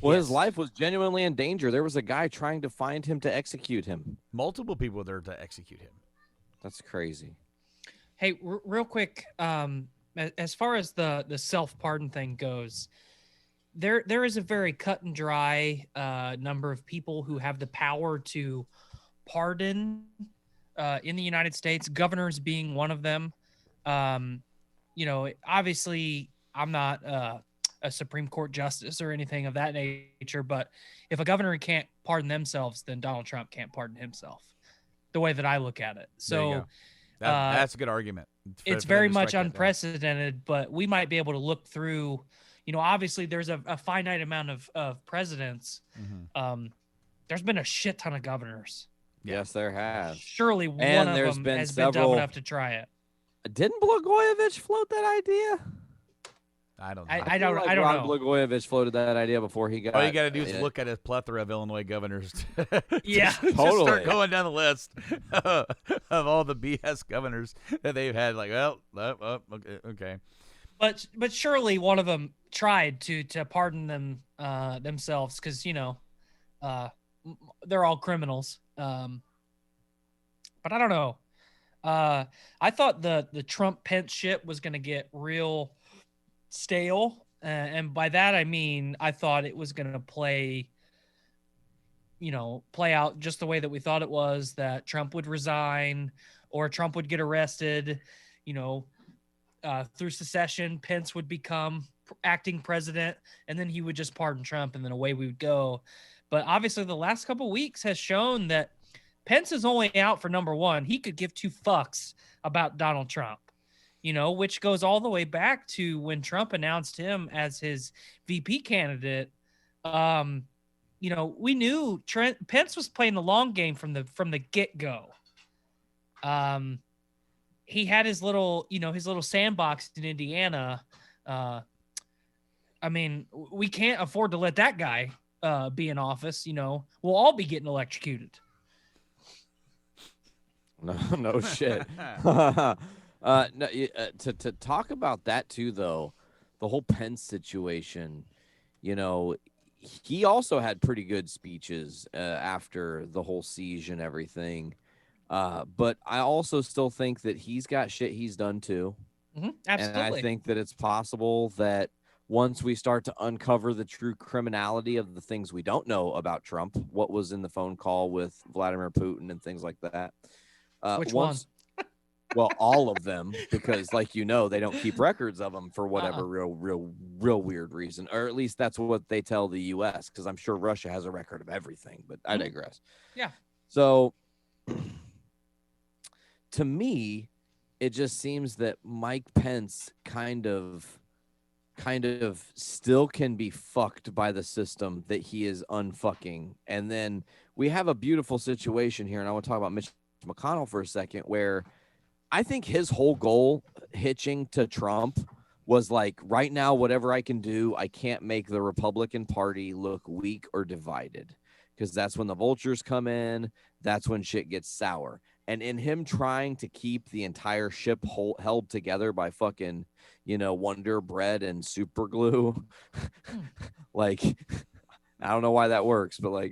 Well, his life was genuinely in danger. There was a guy trying to find him to execute him. Multiple people were there to execute him. That's crazy. Hey, real quick, as far as the self-pardon thing goes, there is a very cut and dry number of people who have the power to pardon in the United States, governors being one of them. Obviously, I'm not a Supreme Court justice or anything of that nature, but if a governor can't pardon themselves, then Donald Trump can't pardon himself, the way that I look at it. So that's a good argument. It's very much unprecedented, but we might be able to look through, obviously there's a finite amount of presidents. Mm-hmm. There's been a shit ton of governors. Yes, there has. Surely one of them has been dumb enough to try it. Didn't Blagojevich float that idea? I don't know. I don't know. Ron Blagojevich floated that idea before he got. All you got to do is look at a plethora of Illinois governors. Yeah, just start going down the list of all the BS governors that they've had. Like, okay. But surely one of them tried to pardon them themselves because they're all criminals. But I don't know. I thought the Trump Pence shit was going to get real stale, and by that I mean I thought it was going to play out just the way that we thought it was, that Trump would resign or Trump would get arrested, through secession, Pence would become acting president, and then he would just pardon Trump, and then away we would go. But obviously the last couple of weeks has shown that Pence is only out for number one. He could give two fucks about Donald Trump, which goes all the way back to when Trump announced him as his VP candidate. We knew Pence was playing the long game from the get-go. He had his little sandbox in Indiana. We can't afford to let that guy be in office. We'll all be getting electrocuted. No shit. To talk about that too, though, the whole Pence situation, he also had pretty good speeches after the whole siege and everything. But I also still think that he's got shit he's done too. Mm-hmm, absolutely. And I think that it's possible that once we start to uncover the true criminality of the things we don't know about Trump, what was in the phone call with Vladimir Putin and things like that. Which one? Well, all of them, because they don't keep records of them for whatever real weird reason, or at least that's what they tell the U.S. Because I'm sure Russia has a record of everything, but I digress. Yeah. So, to me, it just seems that Mike Pence kind of still can be fucked by the system that he is unfucking, and then we have a beautiful situation here, and I want to talk about Mitch McConnell for a second, where I think his whole goal hitching to Trump was like, right now, whatever I can do, I can't make the Republican Party look weak or divided, because that's when the vultures come in. That's when shit gets sour. And in him trying to keep the entire ship held together by fucking, Wonder Bread and super glue, I don't know why that works, but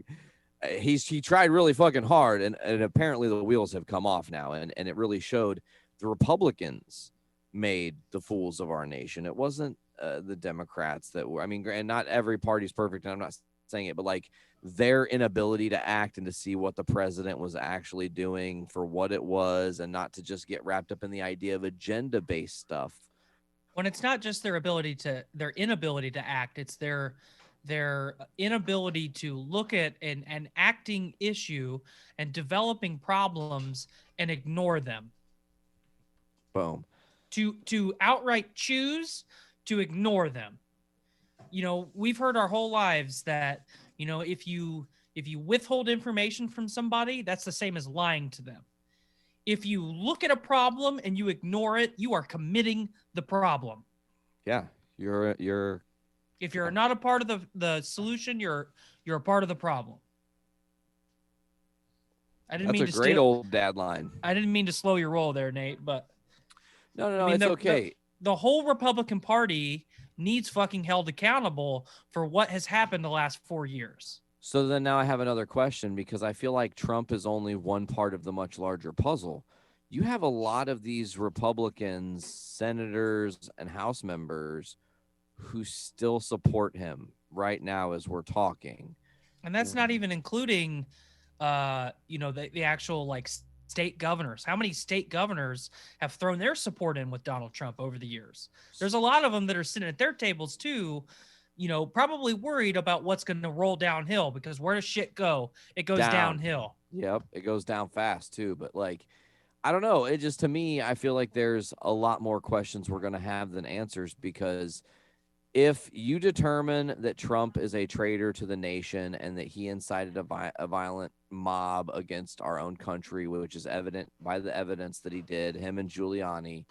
he tried really fucking hard, and apparently the wheels have come off now, and it really showed. The Republicans made the fools of our nation. It wasn't the Democrats that were. I mean, and not every party's perfect, and I'm not saying it, but like their inability to act and to see what the president was actually doing for what it was, and not to just get wrapped up in the idea of agenda-based stuff. When it's not just their inability to act, it's their inability to look at an acting issue and developing problems and ignore them. Boom. To outright choose to ignore them. We've heard our whole lives that, if you withhold information from somebody, that's the same as lying to them. If you look at a problem and you ignore it, you are committing the problem. Yeah, you're. If you're not a part of the solution, you're a part of the problem. That's a great old dad line. I didn't mean to slow your roll there, Nate, but no, it's okay. The whole Republican Party needs fucking held accountable for what has happened the last 4 years. So then now I have another question, because I feel like Trump is only one part of the much larger puzzle. You have a lot of these Republicans, senators, and House members who still support him right now as we're talking. And that's not even including, the actual like state governors. How many state governors have thrown their support in with Donald Trump over the years? There's a lot of them that are sitting at their tables too, probably worried about what's going to roll downhill, because where does shit go? It goes downhill. Yep. It goes down fast too. But like, I don't know. It just, to me, I feel like there's a lot more questions we're going to have than answers, because if you determine that Trump is a traitor to the nation and that he incited a violent mob against our own country, which is evident by the evidence that he did, him and Giuliani,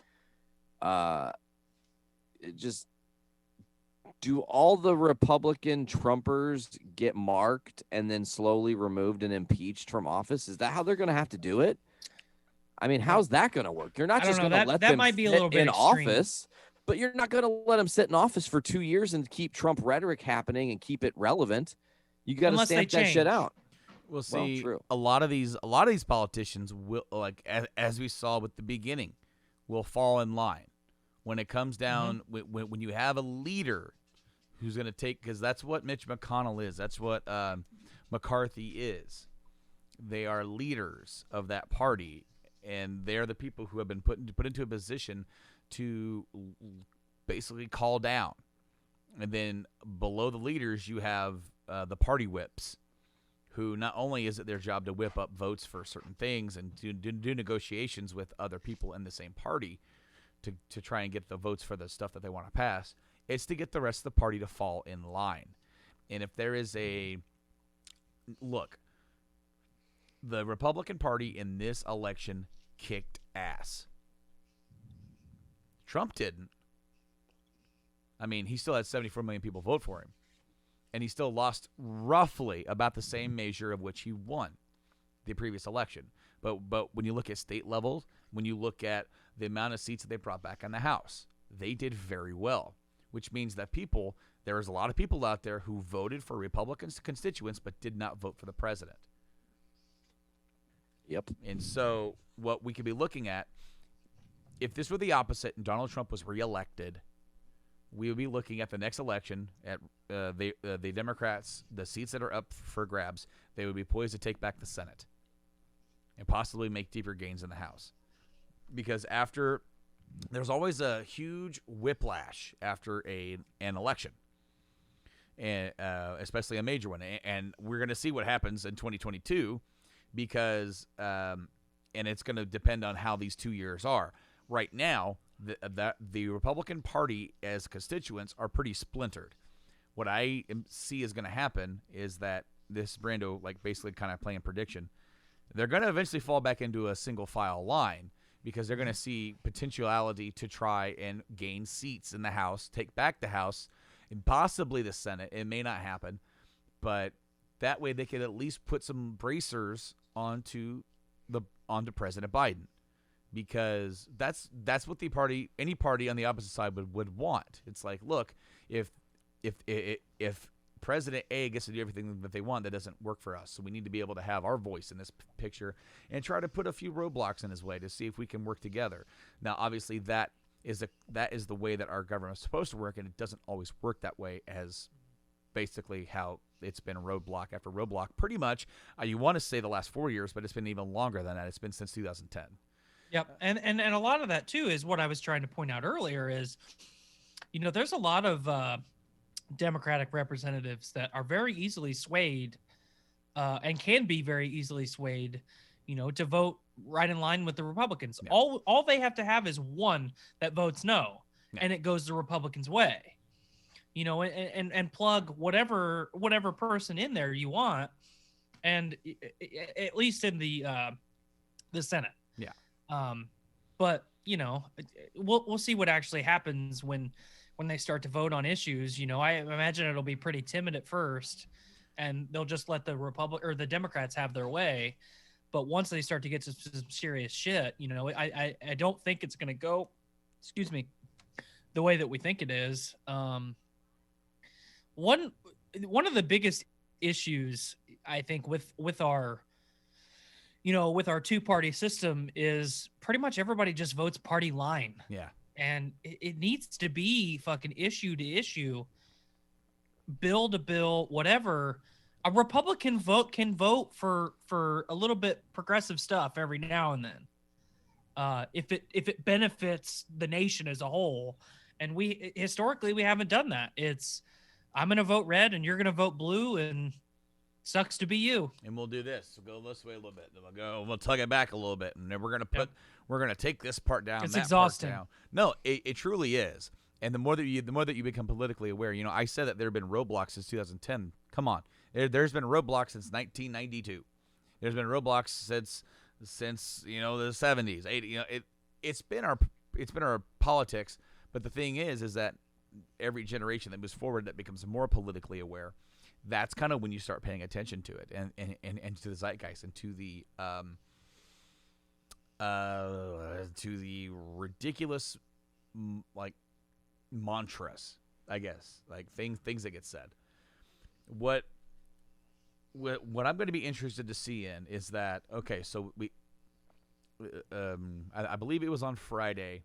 just do all the Republican Trumpers get marked and then slowly removed and impeached from office? Is that how they're going to have to do it? I mean, how's that going to work? You're not just going to let them might be a sit little bit in extreme. office, but you're not going to let them sit in office for 2 years and keep Trump rhetoric happening and keep it relevant. You got to stamp that shit out. We'll see. A lot of these politicians will, like as we saw with the beginning, will fall in line when it comes down. When you have a leader who's going to take, because that's what Mitch McConnell is. That's what McCarthy is. They are leaders of that party, and they're the people who have been put into a position to basically call down. And then below the leaders, you have the party whips, who not only is it their job to whip up votes for certain things and to do negotiations with other people in the same party to try and get the votes for the stuff that they want to pass, it's to get the rest of the party to fall in line. And if there is look, the Republican Party in this election kicked ass. Trump didn't. I mean, he still had 74 million people vote for him. And he still lost roughly about the same measure of which he won the previous election. But when you look at state levels, when you look at the amount of seats that they brought back in the House, they did very well, which means that there is a lot of people out there who voted for Republican constituents but did not vote for the president. Yep. And so what we could be looking at, if this were the opposite and Donald Trump was reelected, we would be looking at the next election at the Democrats, the seats that are up for grabs, they would be poised to take back the Senate and possibly make deeper gains in the House. Because there's always a huge whiplash after an election, and especially a major one. And we're going to see what happens in 2022 because and it's going to depend on how these 2 years are. Right now, the Republican Party as constituents are pretty splintered. What I see is going to happen is that this Brando, like basically kind of playing prediction, they're going to eventually fall back into a single file line because they're going to see potentiality to try and gain seats in the House, take back the House, and possibly the Senate. It may not happen, but that way they could at least put some bracers onto President Biden. Because that's what any party on the opposite side would want. It's like, look, if President A gets to do everything that they want, that doesn't work for us. So we need to be able to have our voice in this picture and try to put a few roadblocks in his way to see if we can work together. Now, obviously, that that is the way that our government is supposed to work, and it doesn't always work that way, as basically how it's been roadblock after roadblock. Pretty much, you want to say the last 4 years, but it's been even longer than that. It's been since 2010. Yep, and a lot of that too is what I was trying to point out earlier is, there's a lot of Democratic representatives that are very easily swayed, and can be very easily swayed, to vote right in line with the Republicans. Yeah. All they have to have is one that votes no, and it goes the Republicans' way. And plug whatever person in there you want, and at least in the Senate. Yeah. But we'll see what actually happens when they start to vote on issues. I imagine it'll be pretty timid at first, and they'll just let the Democrats have their way. But once they start to get to some serious shit, I don't think it's going to go, the way that we think it is. One of the biggest issues, I think, with our two-party system is pretty much everybody just votes party line. Yeah. And it needs to be fucking issue to issue, bill to bill, whatever. A Republican can vote for a little bit progressive stuff every now and then, if it benefits the nation as a whole. And we historically haven't done that. It's, I'm going to vote red and you're going to vote blue, and sucks to be you. And we'll do this. We'll go this way a little bit. Then we'll tug it back a little bit, and then we're going to take this part down. It's that exhausting. Part down. No, it truly is. And the more that you become politically aware, I said that there have been roadblocks since 2010. Come on, there's been roadblocks since 1992. There's been roadblocks since the 70s, 80s. It's been our politics. But the thing is that every generation that moves forward that becomes more politically aware, that's kind of when you start paying attention to it and to the zeitgeist and to the ridiculous like mantras, I guess, like things that get said. What I'm going to be interested to see in is that, okay, so I believe it was on Friday,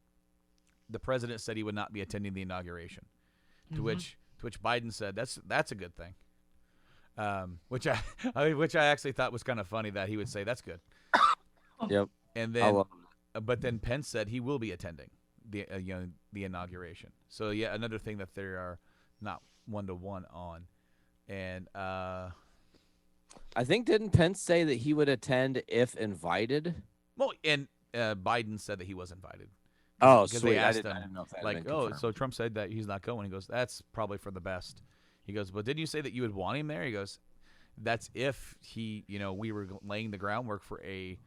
the president said he would not be attending the inauguration, to which Biden said that's a good thing. Which I actually thought was kind of funny that he would say that's good. Yep. And then, but then Pence said he will be attending the inauguration. So yeah, another thing that they are not 1-to-1 on. And I think, didn't Pence say that he would attend if invited? Well, and Biden said that he was invited. Oh, sweet. They asked I him, didn't know if that like, so Trump said that he's not going. He goes, that's probably for the best. He goes, but didn't you say that you would want him there? He goes, that's if we were laying the groundwork for a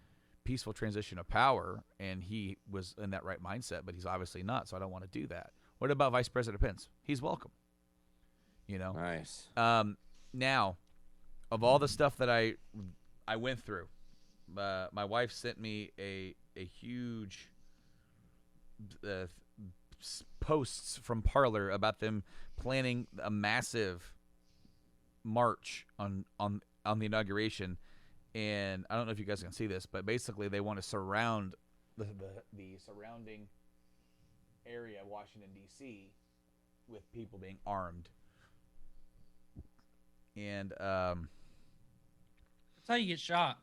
peaceful transition of power, and he was in that right mindset, but he's obviously not, so I don't want to do that. What about Vice President Pence? He's welcome. Nice. Now, of all the stuff that I went through, my wife sent me a huge posts from Parler about them planning a massive march on the inauguration, and I don't know if you guys can see this, but basically they want to surround the surrounding area of Washington D.C. with people being armed, and that's how you get shot.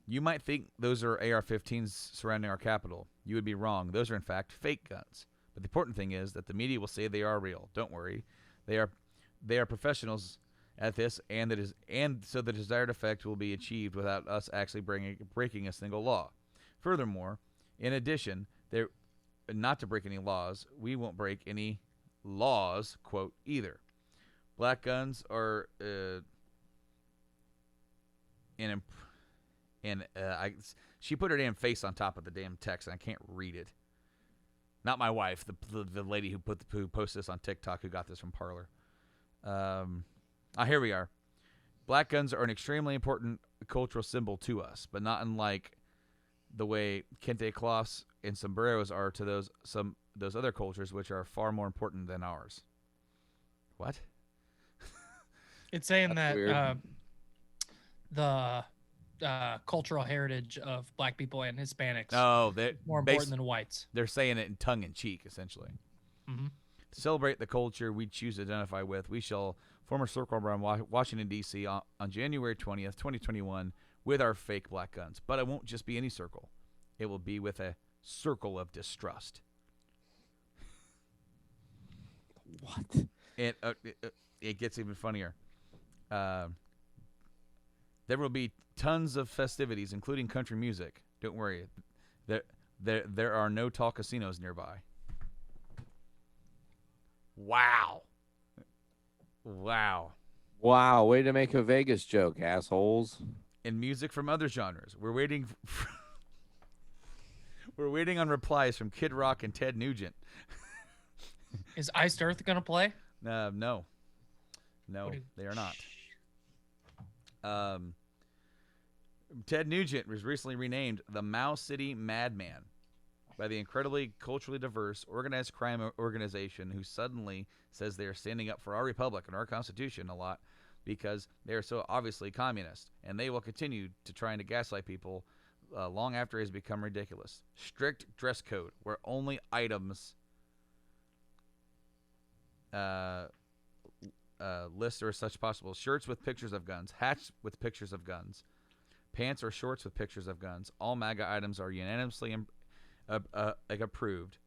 You might think those are AR-15s surrounding our Capitol. You would be wrong. Those are, in fact, fake guns. But the important thing is that the media will say they are real. Don't worry. They are professionals at this, and so the desired effect will be achieved without us actually breaking a single law. Furthermore, in addition, not to break any laws, we won't break any laws, quote, either. Black guns are she put her damn face on top of the damn text, and I can't read it. Not my wife, the lady who posted this on TikTok, who got this from Parler. Here we are. Black guns are an extremely important cultural symbol to us, but not unlike the way kente cloths and sombreros are to those other cultures, which are far more important than ours. What? It's saying That's that weird. the cultural heritage of black people and Hispanics. Oh, more important than whites. They're saying it in tongue in cheek, essentially. Mm-hmm. To celebrate the culture we choose to identify with, we shall form a circle around Washington, D.C. on January 20th, 2021 with our fake black guns. But it won't just be any circle. It will be with a circle of distrust. What? It gets even funnier. There will be tons of festivities, including country music. Don't worry. There are no tall casinos nearby. Wow. Way to make a Vegas joke, assholes. And music from other genres. We're waiting on replies from Kid Rock and Ted Nugent. Is Iced Earth going to play? No, they are not. Ted Nugent was recently renamed the Mouse City Madman by the incredibly culturally diverse organized crime organization who suddenly says they are standing up for our republic and our Constitution a lot because they are so obviously communist, and they will continue to trying to gaslight people long after it has become ridiculous. Strict dress code where only items lists are as such possible. Shirts with pictures of guns, hats with pictures of guns, pants or shorts with pictures of guns. All MAGA items are unanimously approved.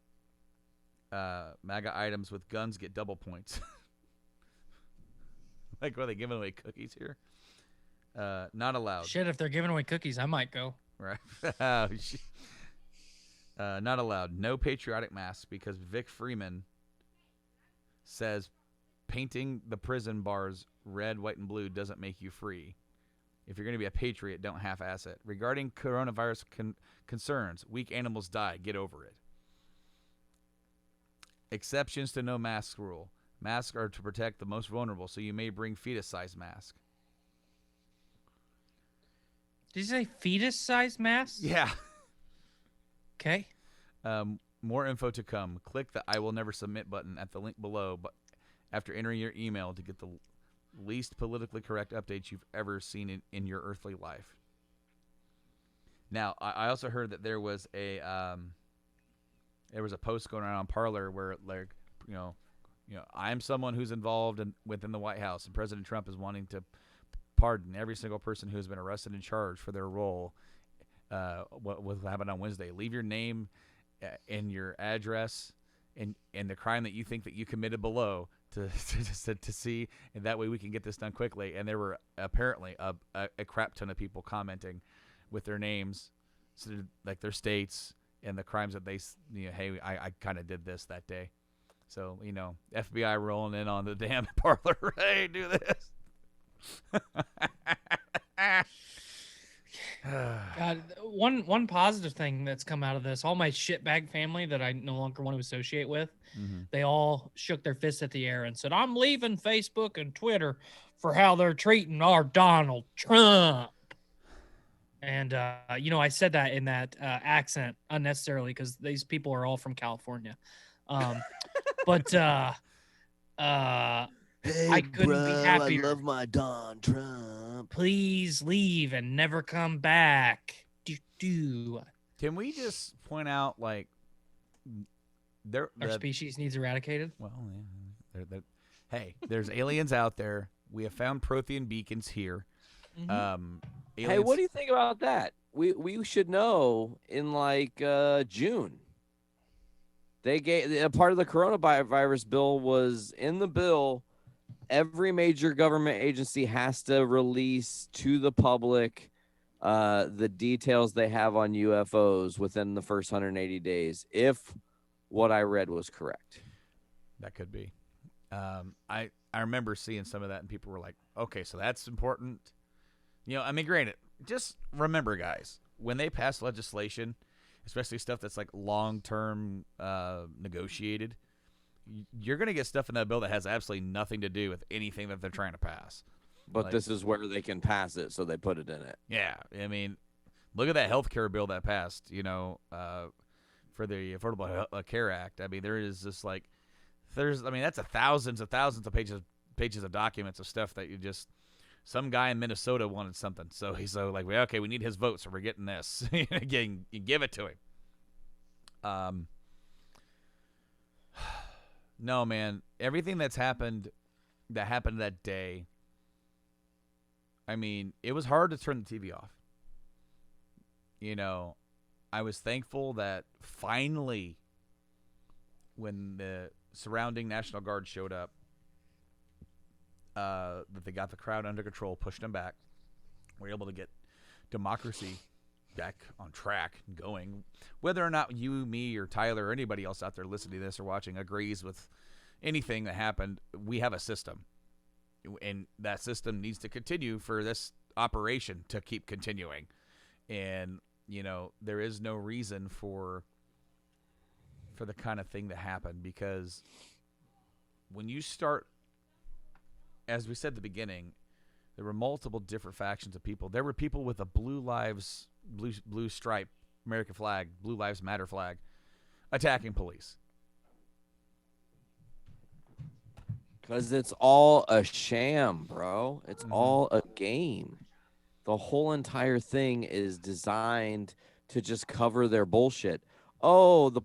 MAGA items with guns get double points. Like, are they giving away cookies here? Not allowed. Shit, if they're giving away cookies, I might go. Right. Not allowed. No patriotic masks because Vic Freeman says painting the prison bars red, white, and blue doesn't make you free. If you're going to be a patriot, don't half-ass it. Regarding coronavirus concerns, weak animals die. Get over it. Exceptions to no mask rule. Masks are to protect the most vulnerable, so you may bring fetus-sized mask. Did you say fetus-sized mask? Yeah. Okay. More info to come. Click the I will never submit button at the link below but after entering your email to get the least politically correct updates you've ever seen in your earthly life. Now, I also heard that there was a post going around on Parler where, like, you know, I'm someone who's involved within the White House, and President Trump is wanting to pardon every single person who has been arrested and charged for their role. What happened on Wednesday? Leave your name and your address and the crime that you think that you committed below to see, and that way we can get this done quickly. And there were apparently a crap ton of people commenting with their names, so like their states and the crimes that they, hey, I kind of did this that day. So, FBI rolling in on the damn Parler. Hey, do this. God, one positive thing that's come out of this, all my shitbag family that I no longer want to associate with, they all shook their fists at the air and said, I'm leaving Facebook and Twitter for how they're treating our Donald Trump. And, I said that in that accent unnecessarily because these people are all from California. But Hey, I couldn't be happier. I love my Don Trump. Please leave and never come back. Can we just point out, like, our species needs eradicated? Well, yeah, hey, there's aliens out there. We have found Prothean beacons here. Mm-hmm. Hey, what do you think about that? We should know in like June. They gave a part of the coronavirus bill was in the bill. Every major government agency has to release to the public the details they have on UFOs within the first 180 days, if what I read was correct. That could be. I remember seeing some of that, and people were like, okay, so that's important. I mean, granted, just remember, guys, when they pass legislation, especially stuff that's like long-term negotiated, you're going to get stuff in that bill that has absolutely nothing to do with anything that they're trying to pass. But this is where they can pass it, so they put it in it. Yeah. I mean, look at that health care bill that passed, for the Affordable Care Act. I mean, there is this that's thousands of pages of documents of stuff that you just some guy in Minnesota wanted something. So he's like, well, okay, we need his vote, so we're getting this. Again, you give it to him. No, man. Everything that happened that day, I mean, it was hard to turn the TV off. You know, I was thankful that finally, when the surrounding National Guard showed up, that they got the crowd under control, pushed them back. We were able to get democracy back on track and going. Whether or not you, me, or Tyler, or anybody else out there listening to this or watching agrees with anything that happened, we have a system. And that system needs to continue for this operation to keep continuing. And, you know, there is no reason for the kind of thing that happened, because when you start, as we said at the beginning, there were multiple different factions of people. There were people with a blue stripe American flag, Blue Lives Matter flag, attacking police. Because it's all a sham, bro. It's all a game. The whole entire thing is designed to just cover their bullshit. Oh, the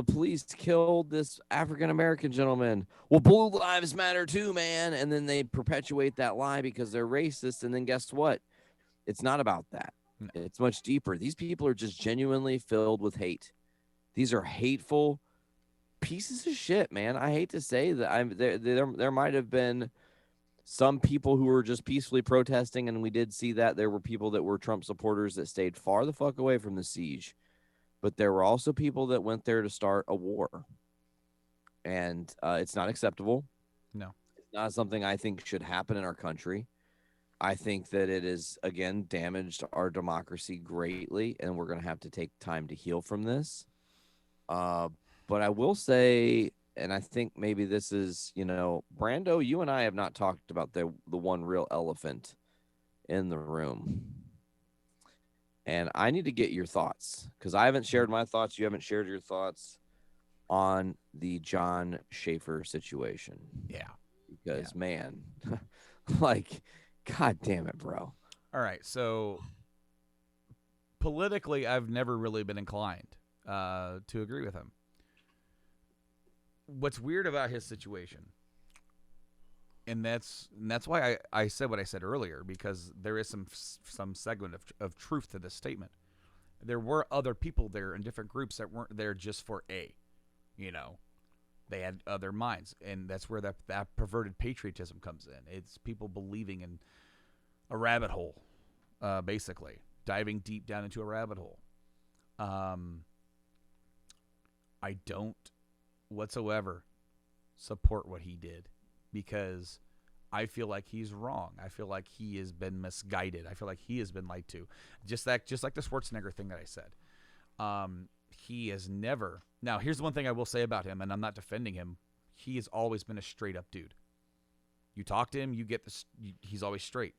police killed this African-American gentleman. Well, Blue Lives Matter too, man. And then they perpetuate that lie because they're racist. And then guess what? It's not about that. It's much deeper. These people are just genuinely filled with hate. These are hateful pieces of shit, man. I hate to say that. There might have been some people who were just peacefully protesting, and we did see that there were people that were Trump supporters that stayed far the fuck away from the siege. But there were also people that went there to start a war. And it's not acceptable. No. It's not something I think should happen in our country. I think that it is, again, damaged our democracy greatly, and we're going to have to take time to heal from this. But I will say, and I think maybe this is, you know, Brando, you and I have not talked about the one real elephant in the room. And I need to get your thoughts, because I haven't shared my thoughts. You haven't shared your thoughts on the John Schaefer situation. Yeah. Because, man, like, God damn it, bro. All right. So politically, I've never really been inclined to agree with him. What's weird about his situation, and that's why I said what I said earlier, because there is some segment of truth to this statement. There were other people there in different groups that weren't there just for you know, they had other minds, and that's where that perverted patriotism comes in. It's people believing in a rabbit hole, basically diving deep down into a rabbit hole. I don't whatsoever support what he did, because I feel like he's wrong. I feel like he has been misguided. I feel like he has been lied to. Just like the Schwarzenegger thing that I said. He has never. Now, here's the one thing I will say about him, and I'm not defending him. He has always been a straight up dude. You talk to him, you get this. He's always straight.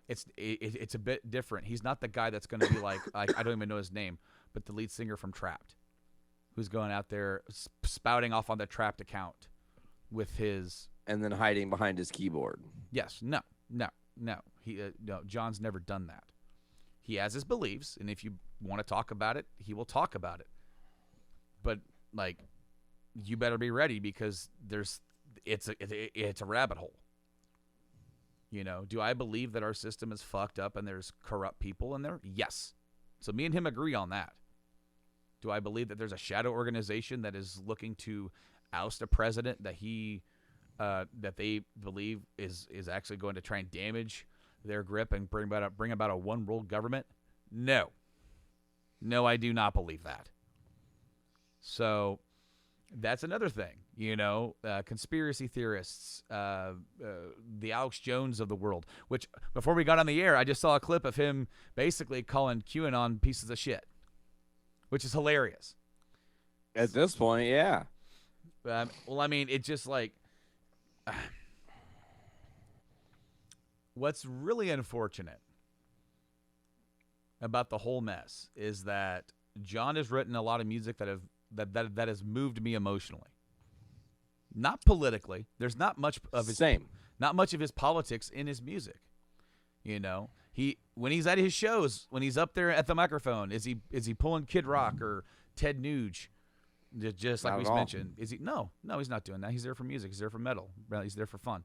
It's a bit different. He's not the guy that's going to be like I don't even know his name, but the lead singer from Trapped, who's going out there spouting off on the Trapped account with his, and then hiding behind his keyboard. Yes, no. No, John's never done that. He has his beliefs, and if you want to talk about it, he will talk about it. But like, you better be ready, because it's a rabbit hole. You know, do I believe that our system is fucked up and there's corrupt people in there? Yes. So me and him agree on that. Do I believe that there's a shadow organization that is looking to oust a president that that they believe is actually going to try and damage their grip and bring about a one world government? No, I do not believe that. So that's another thing, you know, conspiracy theorists, the Alex Jones of the world, which before we got on the air, I just saw a clip of him basically calling QAnon pieces of shit, which is hilarious. At this point, yeah. Well, I mean, it's just like, what's really unfortunate about the whole mess is that John has written a lot of music that has moved me emotionally. Not politically. There's not much of his not much of his politics in his music. When he's at his shows, when he's up there at the microphone, is he pulling Kid Rock or Ted Nuge? Just like we mentioned, is he? No, he's not doing that. He's there for music. He's there for metal. He's there for fun.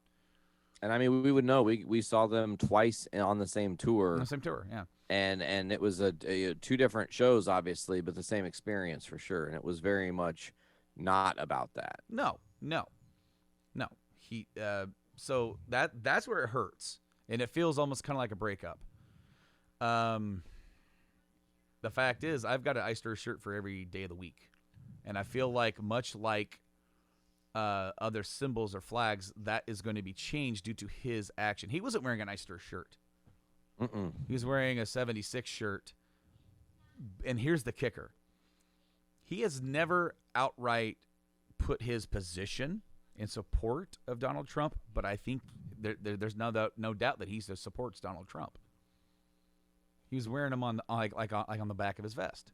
And I mean, we would know. We saw them twice on the same tour. On the same tour, yeah. And it was a two different shows, obviously, but the same experience for sure. And it was very much not about that. No. He so that's where it hurts, and it feels almost kind of like a breakup. The fact is, I've got an Ice Earth shirt for every day of the week. And I feel like, much like other symbols or flags, that is going to be changed due to his action. He wasn't wearing an Ice Earth shirt. He was wearing a 76 shirt. And here's the kicker. He has never outright put his position in support of Donald Trump, but I think there's no doubt that he supports Donald Trump. He was wearing them on on the back of his vest.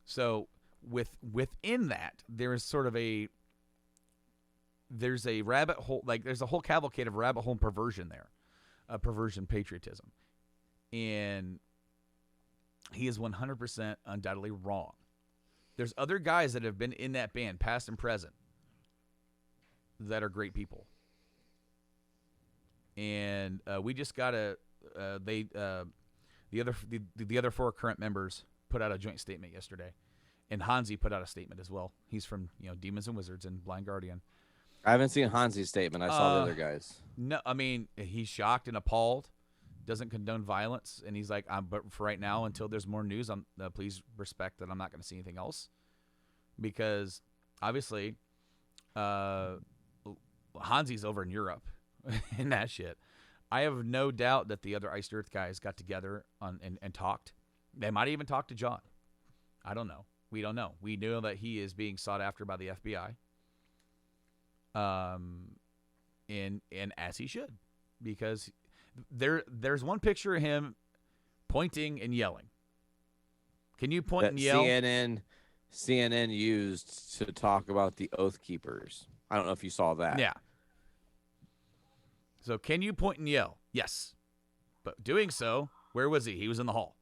So within that, there's a rabbit hole, there's a whole cavalcade of rabbit hole perversion there, perversion patriotism, and he is 100% undoubtedly wrong. There's other guys that have been in that band, past and present, that are great people, and we just gotta the other four current members put out a joint statement yesterday. And Hansi put out a statement as well. He's from Demons and Wizards and Blind Guardian. I haven't seen Hansi's statement. I saw the other guys. No, I mean, he's shocked and appalled. Doesn't condone violence, and he's like, but for right now, until there's more news, please respect that I'm not going to see anything else, because obviously, Hansi's over in Europe and that shit. I have no doubt that the other Iced Earth guys got together and talked. They might even talk to John. I don't know. We don't know. We know that he is being sought after by the FBI. And as he should, because there's one picture of him pointing and yelling. Can you point and yell? CNN used to talk about the Oath Keepers. I don't know if you saw that. Yeah. So can you point and yell? Yes. But doing so, where was he? He was in the hall.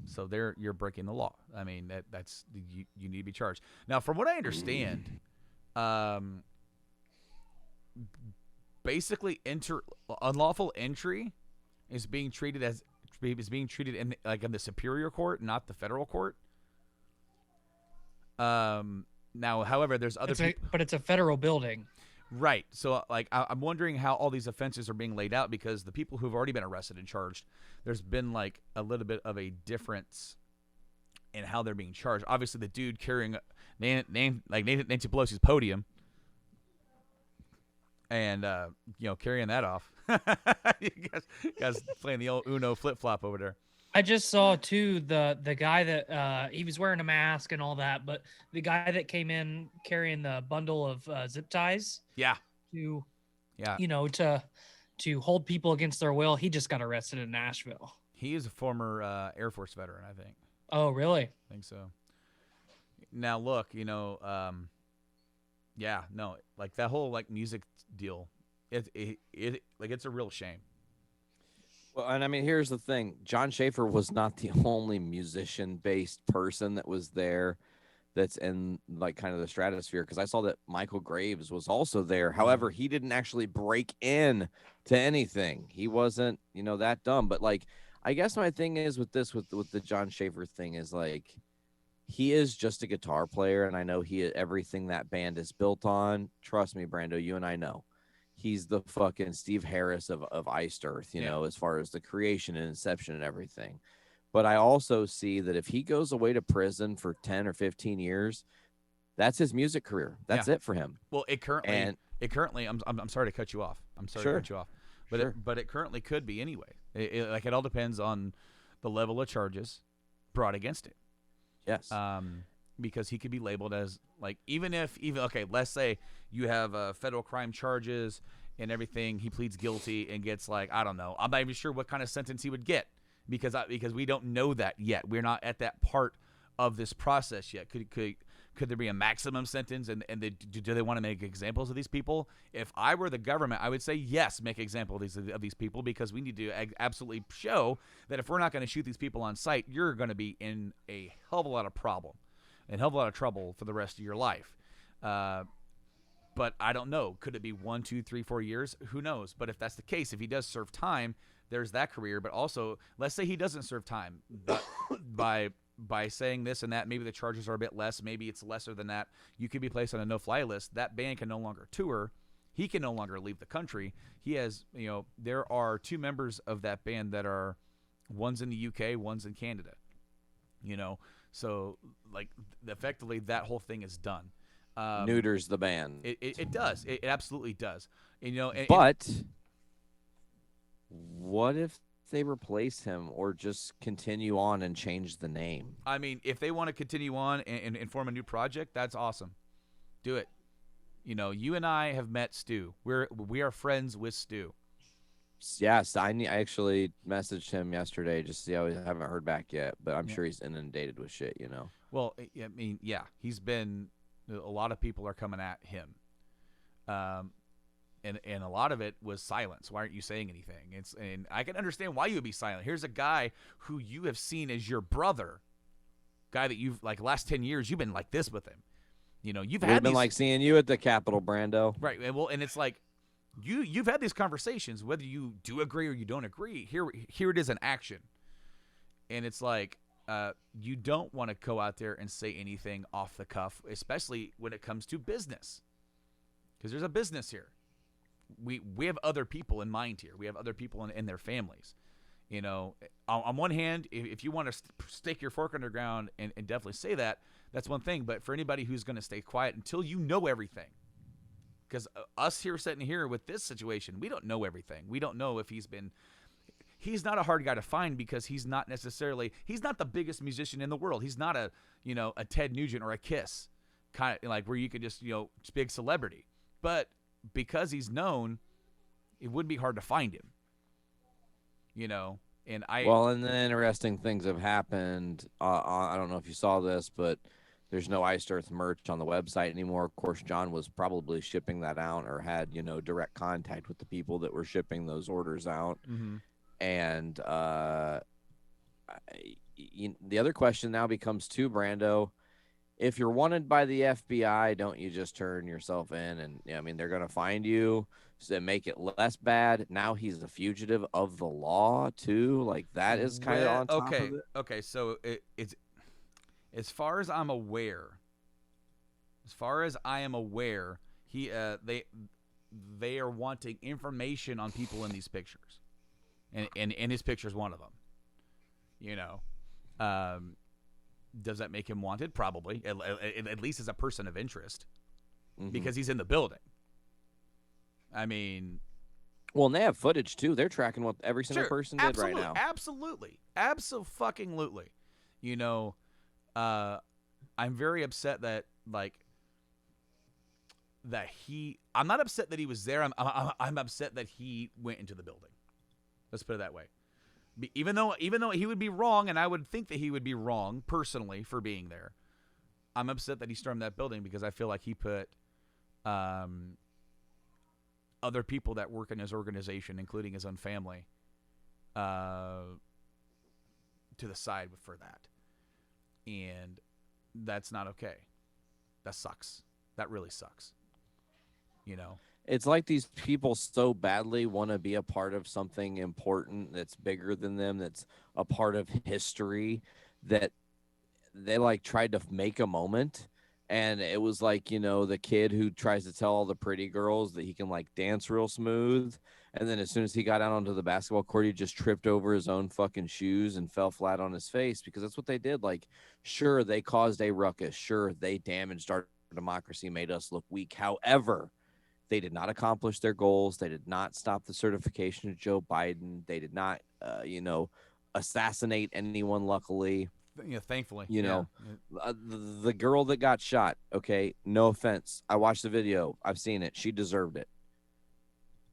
So there, you're breaking the law. I mean, that's you need to be charged. Now, from what I understand, basically, unlawful entry is being treated in in the superior court, not the federal court. Now, however, there's other people, but it's a federal building. Right. So, I'm wondering how all these offenses are being laid out, because the people who've already been arrested and charged, there's been a little bit of a difference in how they're being charged. Obviously, the dude carrying Nancy Pelosi's podium and carrying that off. You guys playing the old Uno flip flop over there. I just saw too the guy that he was wearing a mask and all that, but the guy that came in carrying the bundle of zip ties. Yeah. To hold people against their will, he just got arrested in Nashville. He is a former Air Force veteran, I think. Oh, really? I think so. Now look, that whole music deal, it's a real shame. Well, and I mean, here's the thing. John Schaefer was not the only musician-based person that was there that's in kind of the stratosphere, because I saw that Michael Graves was also there. However, he didn't actually break in to anything. He wasn't, that dumb. But I guess my thing is with the John Schaefer thing is he is just a guitar player, and I know everything that band is built on. Trust me, Brando, you and I know. He's the fucking Steve Harris of Iced Earth, as far as the creation and inception and everything. But I also see that if he goes away to prison for 10 or 15 years, that's his music career. That's it for him. Well, it currently, I'm sorry to cut you off. To cut you off. But it currently could be anyway. It all depends on the level of charges brought against it. Yes. Because he could be labeled as let's say you have federal crime charges and everything. He pleads guilty and gets I don't know. I'm not even sure what kind of sentence he would get because we don't know that yet. We're not at that part of this process yet. Could could there be a maximum sentence? And do they want to make examples of these people? If I were the government, I would say yes, make example of these people, because we need to absolutely show that if we're not going to shoot these people on sight, you're going to be in a hell of a lot of trouble for the rest of your life. But I don't know. Could it be 1, 2, 3, 4 years? Who knows? But if that's the case, if he does serve time, there's that career. But also, let's say he doesn't serve time, but by saying this and that, maybe the charges are a bit less. Maybe it's lesser than that. You could be placed on a no-fly list. That band can no longer tour. He can no longer leave the country. He has, there are 2 members of that band that are, one's in the UK, one's in Canada. So like effectively that whole thing is done. Neuters the band. It does. It absolutely does. But what if they replace him or just continue on and change the name? I mean, if they want to continue on and form a new project, that's awesome. Do it. You and I have met Stu. We are friends with Stu. Yes, I actually messaged him yesterday just to see how I haven't heard back yet, but I'm sure he's inundated with shit, Well, I mean, yeah, he's been. A lot of people are coming at him, and a lot of it was silence. Why aren't you saying anything? And I can understand why you would be silent. Here's a guy who you have seen as your brother, guy that you've like last 10 years you've been like this with him. We've been like seeing you at the Capitol, Brando. Right, and it's like you've had these conversations, whether you do agree or you don't agree. Here it is in action, and it's like. You don't want to go out there and say anything off the cuff, especially when it comes to business, because there's a business here. We have other people in mind here. We have other people in their families. On one hand, if you want to stake your fork underground and definitely say that, that's one thing. But for anybody who's going to stay quiet until you know everything, because us here sitting here with this situation, we don't know everything. We don't know if he's not a hard guy to find, because he's not the biggest musician in the world. He's not a Ted Nugent or a Kiss, kind of like where you could just, big celebrity. But because he's known, it would be hard to find him. And and then interesting things have happened. I don't know if you saw this, but there's no Iced Earth merch on the website anymore. Of course, John was probably shipping that out or had, direct contact with the people that were shipping those orders out. Mm-hmm. And the other question now becomes too, Brando, if you're wanted by the FBI, don't you just turn yourself in? And they're going to find you to make it less bad. Now he's a fugitive of the law too. Like that is kind of on top of it. Okay. So it's as far as I am aware, they are wanting information on people in these pictures. And his picture is one of them. Does that make him wanted? Probably, at least as a person of interest, because he's in the building. I mean, and they have footage too. They're tracking what every single person did right now. Absolutely. I'm very upset that I'm not upset that he was there. I'm upset that he went into the building. Let's put it that way. Even though he would be wrong, and I would think that he would be wrong personally for being there, I'm upset that he stormed that building, because I feel like he put other people that work in his organization, including his own family, to the side for that. And that's not okay. That sucks. That really sucks. It's like these people so badly want to be a part of something important that's bigger than them, that's a part of history, that they tried to make a moment. And it was the kid who tries to tell all the pretty girls that he can dance real smooth. And then as soon as he got out onto the basketball court, he just tripped over his own fucking shoes and fell flat on his face, because that's what they did. Sure, they caused a ruckus. Sure, they damaged our democracy, made us look weak. However, they did not accomplish their goals. They did not stop the certification of Joe Biden. They did not, assassinate anyone, luckily. Thankfully. The girl that got shot, okay, no offense. I watched the video. I've seen it. She deserved it.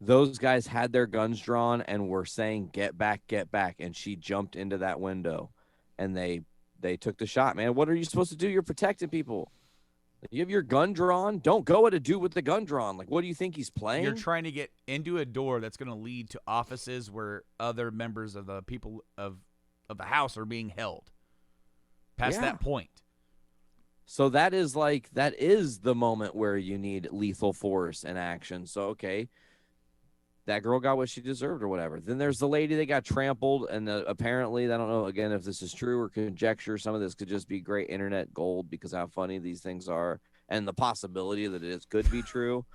Those guys had their guns drawn and were saying, get back, and she jumped into that window, and they took the shot, man. What are you supposed to do? You're protecting people. You have your gun drawn. Don't go at a dude with the gun drawn. Like, what do you think he's You're playing? trying to get into a door that's going to lead to offices where other members of the people of the house are being held. Past Yeah. that point. So that is the moment where you need lethal force and action. So, okay, that girl got what she deserved or whatever. Then there's the lady that got trampled, and apparently, I don't know, again, if this is true or conjecture. Some of this could just be great internet gold because how funny these things are and the possibility that it could be true.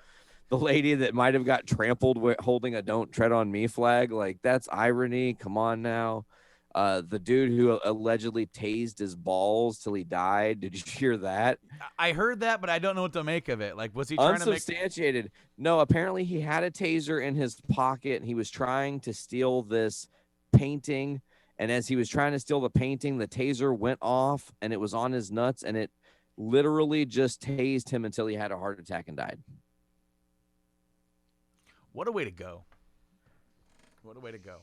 The lady that might have got trampled holding a "Don't Tread on Me" flag, like, that's irony. Come on now. The dude who allegedly tased his balls till he died. Did you hear that? I heard that, but I don't know what to make of it. Like, was he trying to make... Unsubstantiated. No, apparently he had a taser in his pocket and he was trying to steal this painting. And as he was trying to steal the painting, the taser went off and it was on his nuts and it literally just tased him until he had a heart attack and died. What a way to go. What a way to go.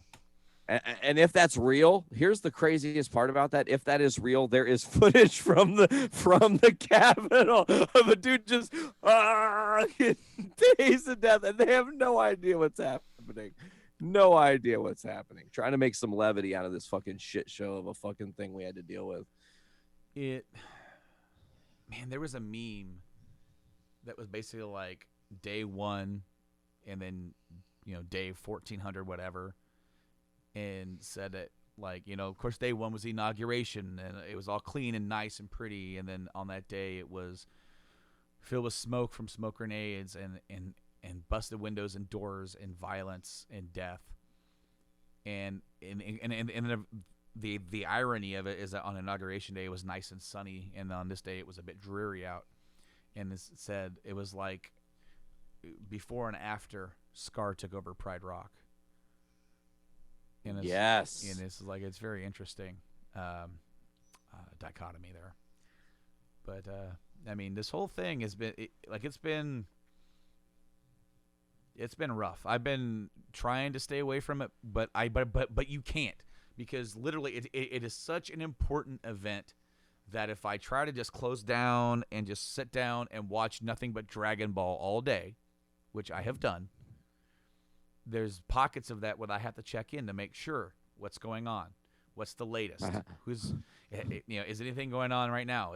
And if that's real, here's the craziest part about that. If that is real, there is footage from the Capitol of a dude just getting tased to death, and they have no idea what's happening. No idea what's happening. Trying to make some levity out of this fucking shit show of a fucking thing we had to deal with. Man, there was a meme that was basically like day 1 and then, day 1400, whatever. And said that, like, of course, day 1 was the inauguration, and it was all clean and nice and pretty. And then on that day, it was filled with smoke from smoke grenades and busted windows and doors and violence and death. And the irony of it is that on inauguration day, it was nice and sunny, and on this day, it was a bit dreary out. And it said it was like before and after Scar took over Pride Rock. And yes. And it's like, it's very interesting dichotomy there. But, I mean, this whole thing has been, it's been rough. I've been trying to stay away from it, but you can't, because literally it is such an important event that if I try to just close down and just sit down and watch nothing but Dragon Ball all day, which I have done, there's pockets of that where I have to check in to make sure what's going on, what's the latest, is anything going on right now?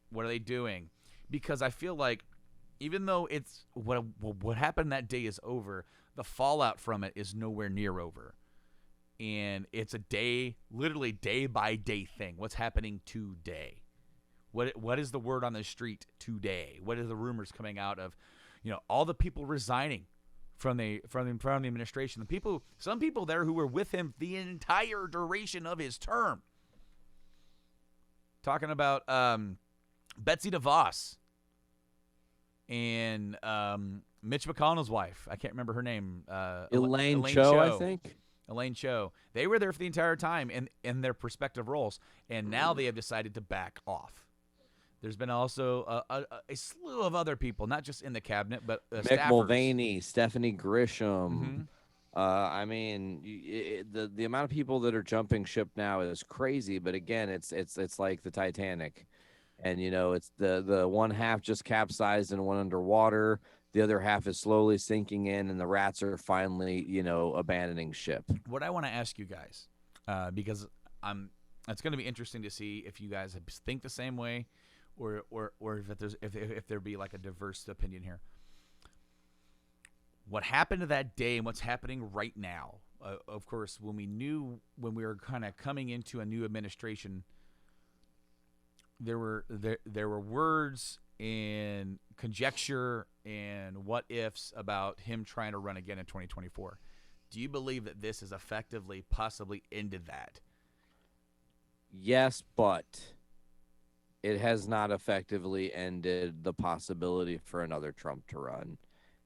What are they doing? Because I feel like even though it's what happened that day is over, the fallout from it is nowhere near over, and it's a literally day by day thing. What's happening today? What is the word on the street today? What are the rumors coming out of, all the people resigning from the administration, some people there who were with him the entire duration of his term. Talking about Betsy DeVos and Mitch McConnell's wife. I can't remember her name. Elaine Chao, I think. Elaine Chao. They were there for the entire time in their respective roles, and now they have decided to back off. There's been also a slew of other people, not just in the cabinet, but Mick staffers. Mulvaney, Stephanie Grisham. Mm-hmm. I mean, the amount of people that are jumping ship now is crazy. But again, it's like the Titanic, and it's the one half just capsized and went underwater. The other half is slowly sinking in, and the rats are finally abandoning ship. What I want to ask you guys, because it's going to be interesting to see if you guys think the same way. Or if there be like a diverse opinion here. What happened to that day and what's happening right now? Of course, when we were kind of coming into a new administration, there were words and conjecture and what ifs about him trying to run again in 2024. Do you believe that this has effectively possibly ended that? Yes, but it has not effectively ended the possibility for another Trump to run.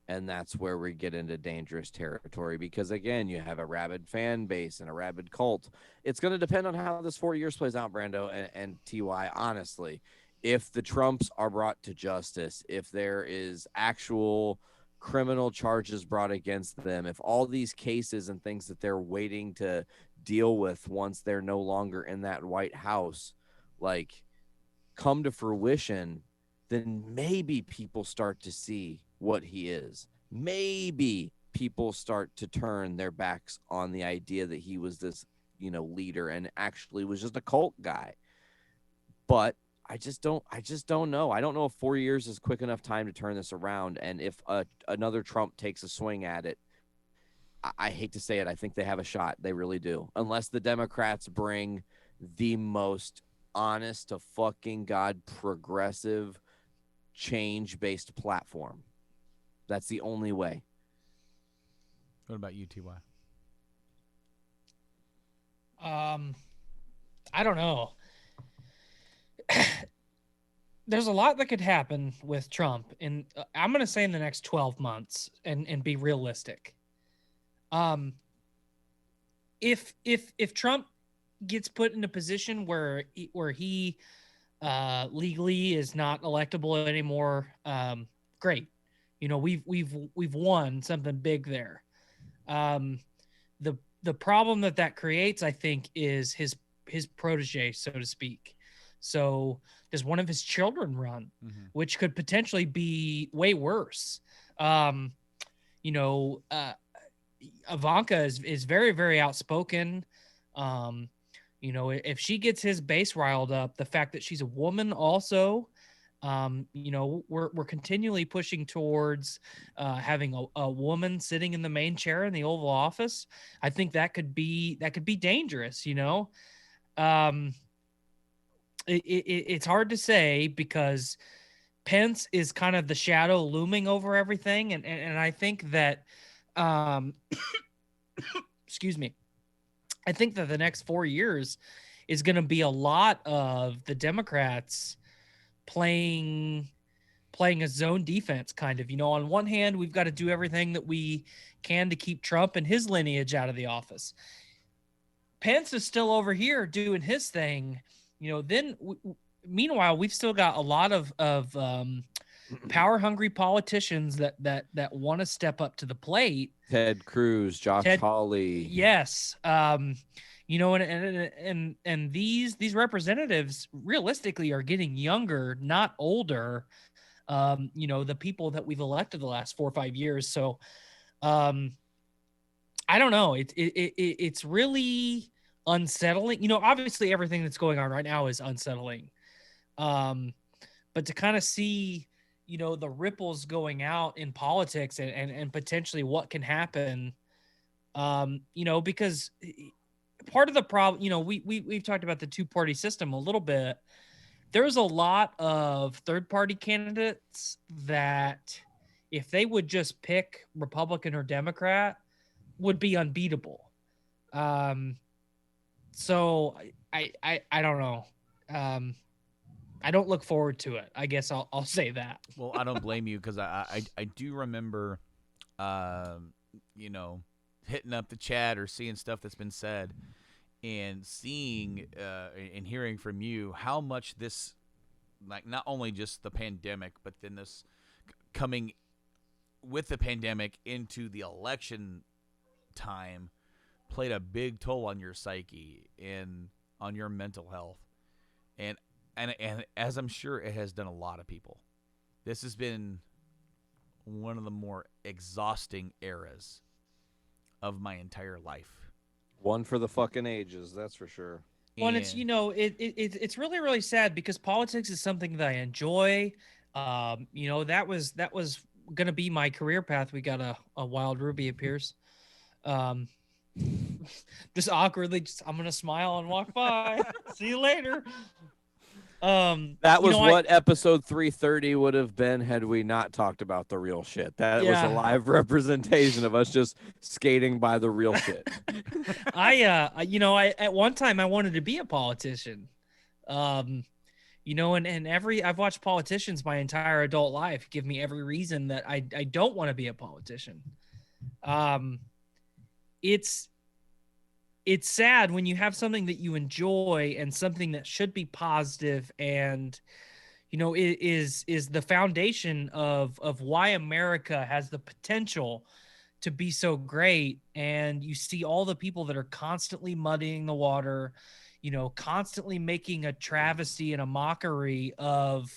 And that's where we get into dangerous territory because, again, you have a rabid fan base and a rabid cult. It's going to depend on how this 4 years plays out, Brando and TY, honestly. If the Trumps are brought to justice, if there is actual criminal charges brought against them, if all these cases and things that they're waiting to deal with once they're no longer in that White House, like, come to fruition, then maybe people start to see what he is. Maybe people start to turn their backs on the idea that he was this, leader and actually was just a cult guy. But I just don't know. I don't know if 4 years is quick enough time to turn this around. And if another Trump takes a swing at it, I hate to say it, I think they have a shot. They really do. Unless the Democrats bring the most honest to fucking God progressive change-based platform. That's the only way. What about you, TY? I don't know. There's a lot that could happen with Trump, and I'm going to say in the next 12 months, and be realistic. If Trump gets put in a position where he legally is not electable anymore, great. We've won something big there. The problem that creates, I think, is his protege, so to speak. So does one of his children run, which could potentially be way worse? Ivanka is very, very outspoken. If she gets his base riled up, the fact that she's a woman also, we're continually pushing towards having a woman sitting in the main chair in the Oval Office. I think that could be dangerous. It's hard to say because Pence is kind of the shadow looming over everything, and I think that, excuse me, I think that the next 4 years is going to be a lot of the Democrats playing a zone defense, kind of. On one hand, we've got to do everything that we can to keep Trump and his lineage out of the office. Pence is still over here doing his thing. Meanwhile, we've still got a lot of power hungry politicians that want to step up to the plate. Ted Cruz, Josh Hawley. Yes. And these representatives realistically are getting younger, not older. The people that we've elected the last 4 or 5 years. So, I don't know. It's really unsettling. Obviously everything that's going on right now is unsettling. But to kind of see, the ripples going out in politics and potentially what can happen, because part of the problem, we've talked about the two-party system a little bit. There's a lot of third-party candidates that, if they would just pick Republican or Democrat, would be unbeatable. So I don't know. I don't look forward to it. I guess I'll say that. Well, I don't blame you, because I do remember, hitting up the chat or seeing stuff that's been said, and seeing and hearing from you how much this, like, not only just the pandemic, but then this coming with the pandemic into the election time played a big toll on your psyche and on your mental health. And as I'm sure it has done a lot of people, this has been one of the more exhausting eras of my entire life. One for the fucking ages, that's for sure. Well, and it's it's really, really sad, because politics is something that I enjoy. That was gonna be my career path. We got a wild Ruby appears. Just awkwardly, I'm gonna smile and walk by. See you later. That was what episode 330 would have been had we not talked about the real shit. That was a live representation of us just skating by the real shit. I at one time I wanted to be a politician. And I've watched politicians my entire adult life give me every reason that I don't want to be a politician. It's sad when you have something that you enjoy and something that should be positive and, is the foundation of why America has the potential to be so great. And you see all the people that are constantly muddying the water, constantly making a travesty and a mockery of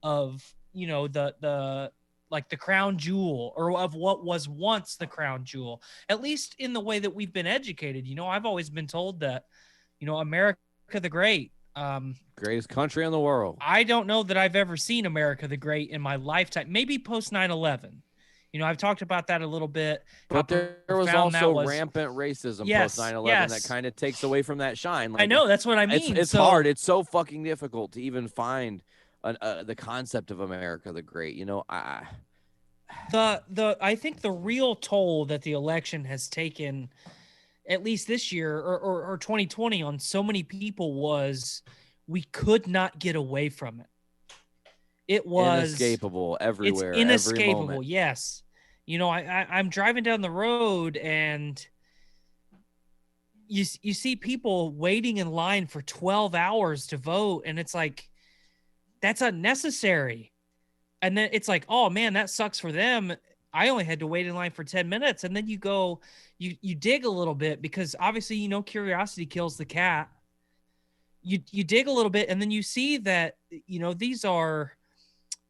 of the like the crown jewel, or of what was once the crown jewel, at least in the way that we've been educated. I've always been told that America the Great, greatest country in the world. I don't know that I've ever seen America the Great in my lifetime. Maybe post 9/11. I've talked about that a little bit. But there was also rampant racism post 9/11 that kind of takes away from that shine. I know, that's what I mean. It's hard. It's so fucking difficult to even find the concept of America the Great. I think the real toll that the election has taken, at least this year or 2020, on so many people was we could not get away from it. It was inescapable everywhere. It's inescapable. Yes. I'm driving down the road and you see people waiting in line for 12 hours to vote. And it's like, that's unnecessary. And then it's like, oh man, that sucks for them. I only had to wait in line for 10 minutes. And then you go, you dig a little bit, because obviously, curiosity kills the cat. You dig a little bit, and then you see that, these are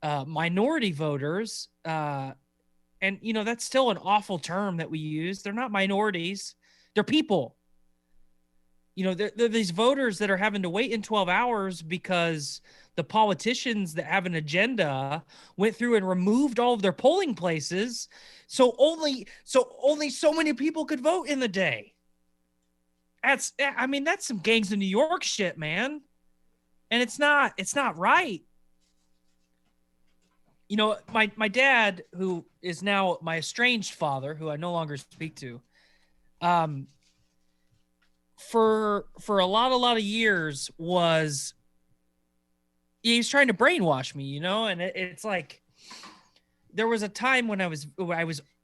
minority voters. And, that's still an awful term that we use. They're not minorities. They're people. They're these voters that are having to wait in 12 hours because the politicians that have an agenda went through and removed all of their polling places. So only so many people could vote in the day. That's some gangs of New York shit, man. And it's not right. My dad, who is now my estranged father, who I no longer speak to, for a lot of years he's trying to brainwash me, and it's like, there was a time when I was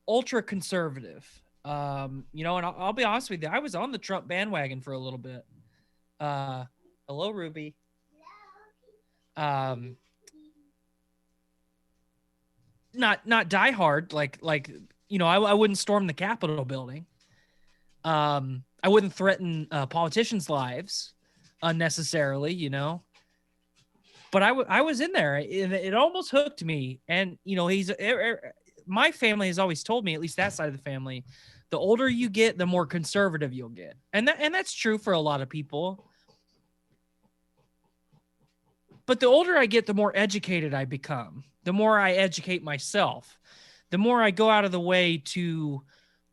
ultra conservative, and I'll be honest with you, I was on the Trump bandwagon for a little bit. Hello, Ruby. Not die hard, like I wouldn't storm the Capitol building. I wouldn't threaten politicians' lives unnecessarily, but I was in there. It almost hooked me. And, my family has always told me, at least that side of the family, the older you get, the more conservative you'll get. And that's true for a lot of people. But the older I get, the more educated I become. The more I educate myself. The more I go out of the way to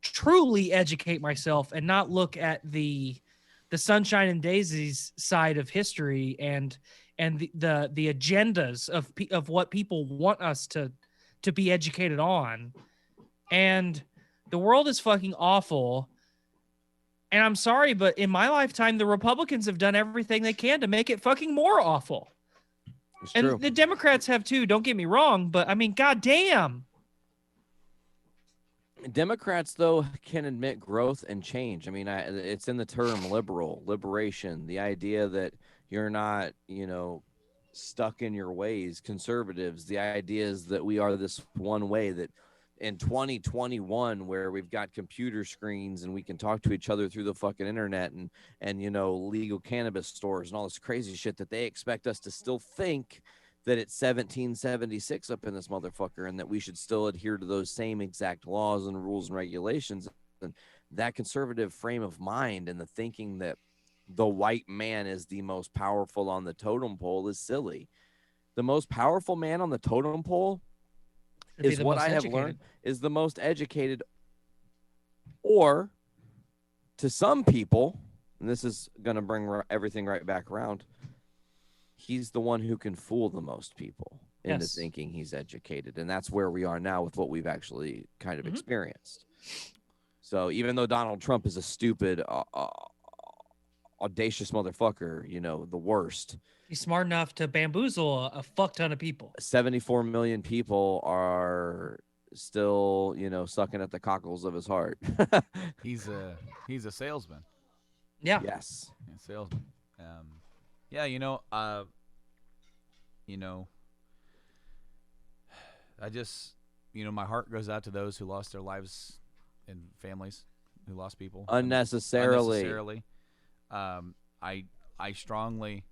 truly educate myself and not look at the sunshine and daisies side of history and the agendas of what people want us to be educated on. And the world is fucking awful. And I'm sorry, but in my lifetime, the Republicans have done everything they can to make it fucking more awful. It's and true. The Democrats have too, don't get me wrong, but goddamn. Democrats, though, can admit growth and change. It's in the term liberation, the idea that you're not, stuck in your ways. Conservatives, the idea is that we are this one way, that in 2021, where we've got computer screens and we can talk to each other through the fucking internet and legal cannabis stores and all this crazy shit, that they expect us to still think that it's 1776 up in this motherfucker and that we should still adhere to those same exact laws and rules and regulations. And that conservative frame of mind and the thinking that the white man is the most powerful on the totem pole is silly. The most powerful man on the totem pole is what I have learned is the most educated, or to some people, and this is going to bring everything right back around, he's the one who can fool the most people into thinking he's educated. And that's where we are now with what we've actually kind of experienced. So even though Donald Trump is a stupid, audacious motherfucker, the worst, he's smart enough to bamboozle a fuck ton of people. 74 million people are still, sucking at the cockles of his heart. He's a salesman. Yeah. Yes. Yeah, salesman. Yeah, I just, my heart goes out to those who lost their lives and families who lost people unnecessarily. I strongly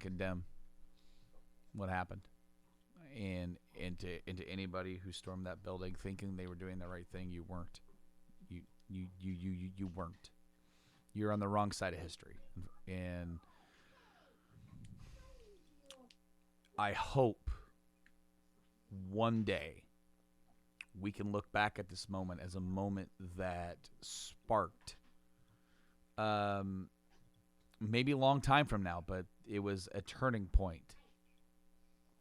condemn what happened. And to anybody who stormed that building thinking they were doing the right thing, you weren't. You weren't. You're on the wrong side of history. And I hope one day we can look back at this moment as a moment that sparked, maybe a long time from now, but it was a turning point.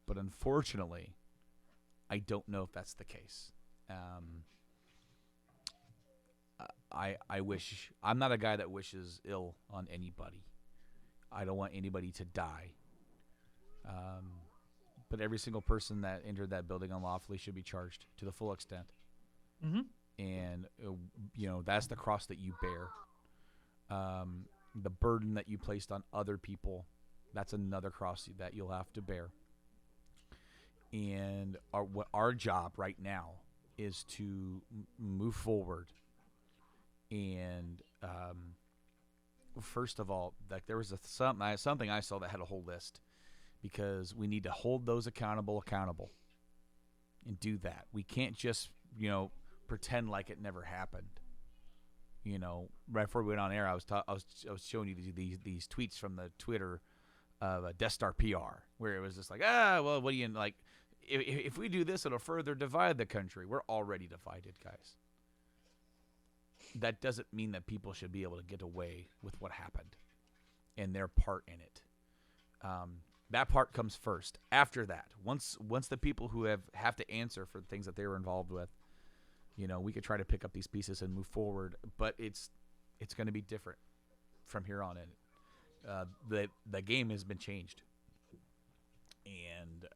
But unfortunately, I don't know if that's the case. I wish, I'm not a guy that wishes ill on anybody. I don't want anybody to die. But every single person that entered that building unlawfully should be charged to the full extent. Mm-hmm. And, that's the cross that you bear. The burden that you placed on other people, that's another cross that you'll have to bear. And our job right now is to move forward. And first of all, like there was something I saw that had a whole list, because we need to hold those accountable and do that. We can't just pretend like it never happened. Right before we went on air, I was showing you these tweets from the Twitter of Death Star PR, where it was just like, well, what do you like? If we do this, it'll further divide the country. We're already divided, guys. That doesn't mean that people should be able to get away with what happened and their part in it. That part comes first. After that, once the people who have to answer for the things that they were involved with, we could try to pick up these pieces and move forward. But it's going to be different from here on in. The game has been changed, and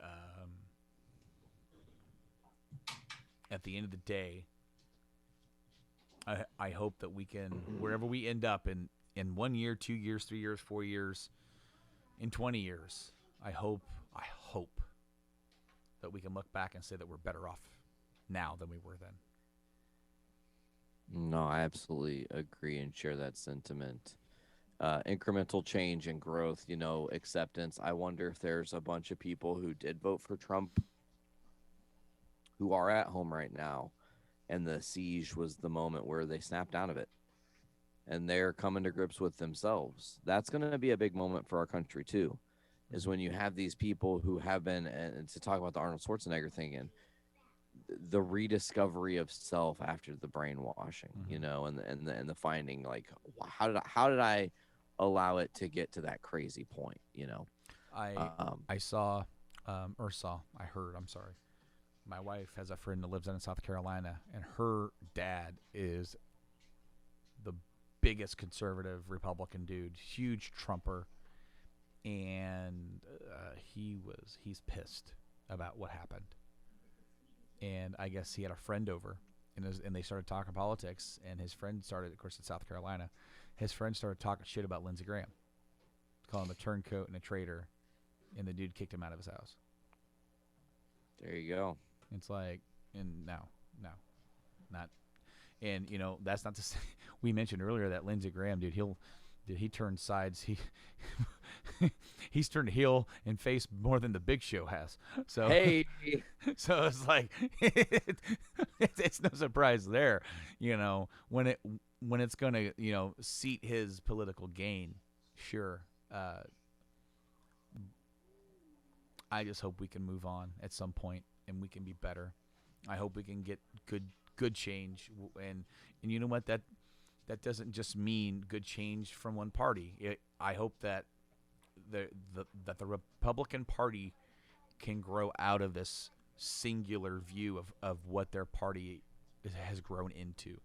at the end of the day, I hope that we can, wherever we end up in 1 year, 2 years, 3 years, 4 years, in 20 years, I hope that we can look back and say that we're better off now than we were then. No, I absolutely agree and share that sentiment. Incremental change and growth, acceptance. I wonder if there's a bunch of people who did vote for Trump who are at home right now, and the siege was the moment where they snapped out of it and they're coming to grips with themselves. That's going to be a big moment for our country too, is when you have these people who have been, and to talk about the Arnold Schwarzenegger thing, and the rediscovery of self after the brainwashing, and the finding, like, how did I allow it to get to that crazy point? I heard, I'm sorry. My wife has a friend that lives in South Carolina, and her dad is the biggest conservative Republican dude, huge Trumper, and he's pissed about what happened. And I guess he had a friend over, and they started talking politics, and his friend started, of course, in South Carolina, his friend started talking shit about Lindsey Graham, calling him a turncoat and a traitor, and the dude kicked him out of his house. There you go. It's like, and no, not, and that's not to say, we mentioned earlier that Lindsey Graham, dude, he turned sides. He's turned heel and face more than the Big Show has. So hey, so it's like it's no surprise there, when it's gonna seat his political gain. Sure, I just hope we can move on at some point and we can be better. I hope we can get good change, and you know what, that doesn't just mean good change from one party. I hope that the Republican Party can grow out of this singular view of what their party has grown into.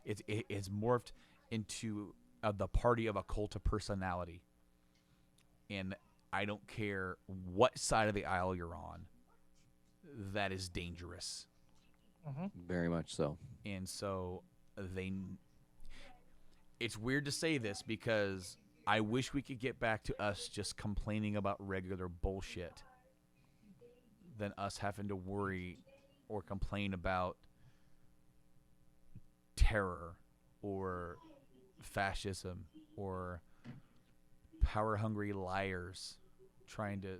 It's morphed into the party of a cult of personality, and I don't care what side of the aisle you're on. That is dangerous. Mm-hmm. Very much so. And so it's weird to say this, because I wish we could get back to us just complaining about regular bullshit than us having to worry or complain about terror or fascism or power-hungry liars trying to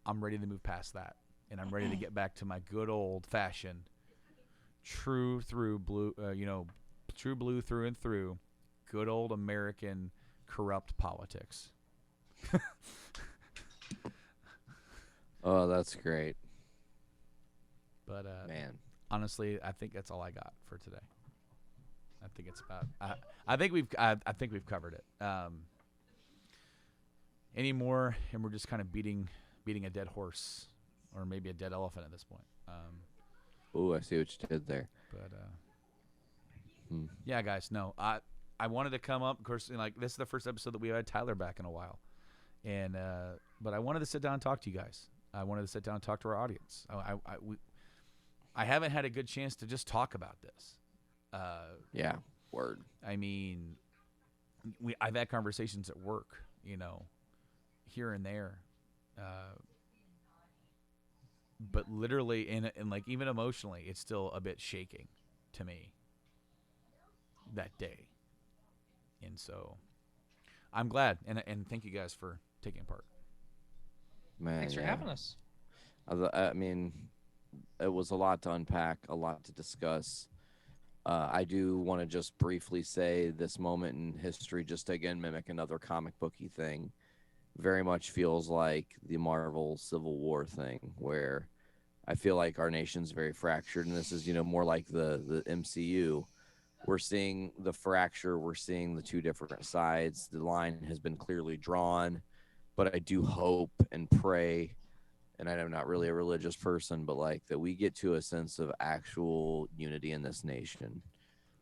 I'm ready to move past that, and I'm ready to get back to my good old fashioned, true blue through and through, good old American corrupt politics. Oh, that's great. But man, honestly, I think that's all I got for today. I think it's about. I think we've covered it. Any more, and we're just kind of beating a dead horse, or maybe a dead elephant at this point. Oh, I see what you did there. But yeah, guys, no, I wanted to come up. Of course, like this is the first episode that we had Tyler back in a while, and but I wanted to sit down and talk to you guys. I wanted to sit down and talk to our audience. I haven't had a good chance to just talk about this. Yeah, word. I mean, I've had conversations at work, here and there, but literally and like even emotionally, it's still a bit shaking to me that day. And so I'm glad, and thank you guys for taking part. Man, thanks for having us. I mean, it was a lot to unpack, a lot to discuss. I do want to just briefly say this moment in history, just to again mimic another comic booky thing, very much feels like the Marvel Civil War thing, where I feel like our nation's very fractured, and this is, more like the MCU. We're seeing the fracture. We're seeing the two different sides. The line has been clearly drawn, but I do hope and pray, and I'm not really a religious person, but like that we get to a sense of actual unity in this nation,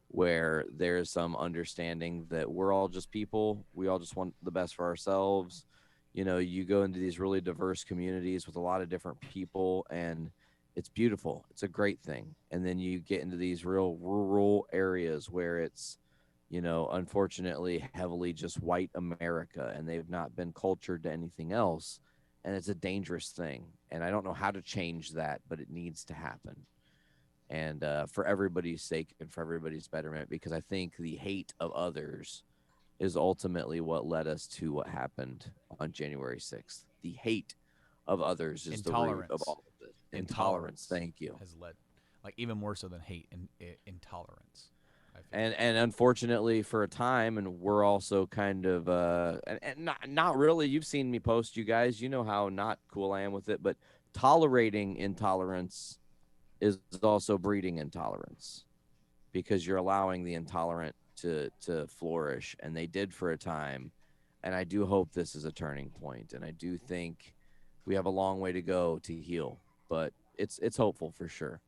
where there's some understanding that we're all just people. We all just want the best for ourselves. You go into these really diverse communities with a lot of different people, and it's beautiful. It's a great thing. And then you get into these real rural areas where it's, unfortunately heavily just white America, and they've not been cultured to anything else. And it's a dangerous thing. And I don't know how to change that, but it needs to happen. And for everybody's sake and for everybody's betterment, because I think the hate of others is ultimately what led us to what happened on January 6th. The hate of others is the root of all of this. Intolerance. Thank you. Has led, like, even more so than hate and intolerance. And unfortunately, for a time, and we're also kind of and not really. You've seen me post, you guys. You know how not cool I am with it, but tolerating intolerance is also breeding intolerance, because you're allowing the intolerant to flourish, and they did for a time. And I do hope this is a turning point, and I do think we have a long way to go to heal, but it's hopeful for sure.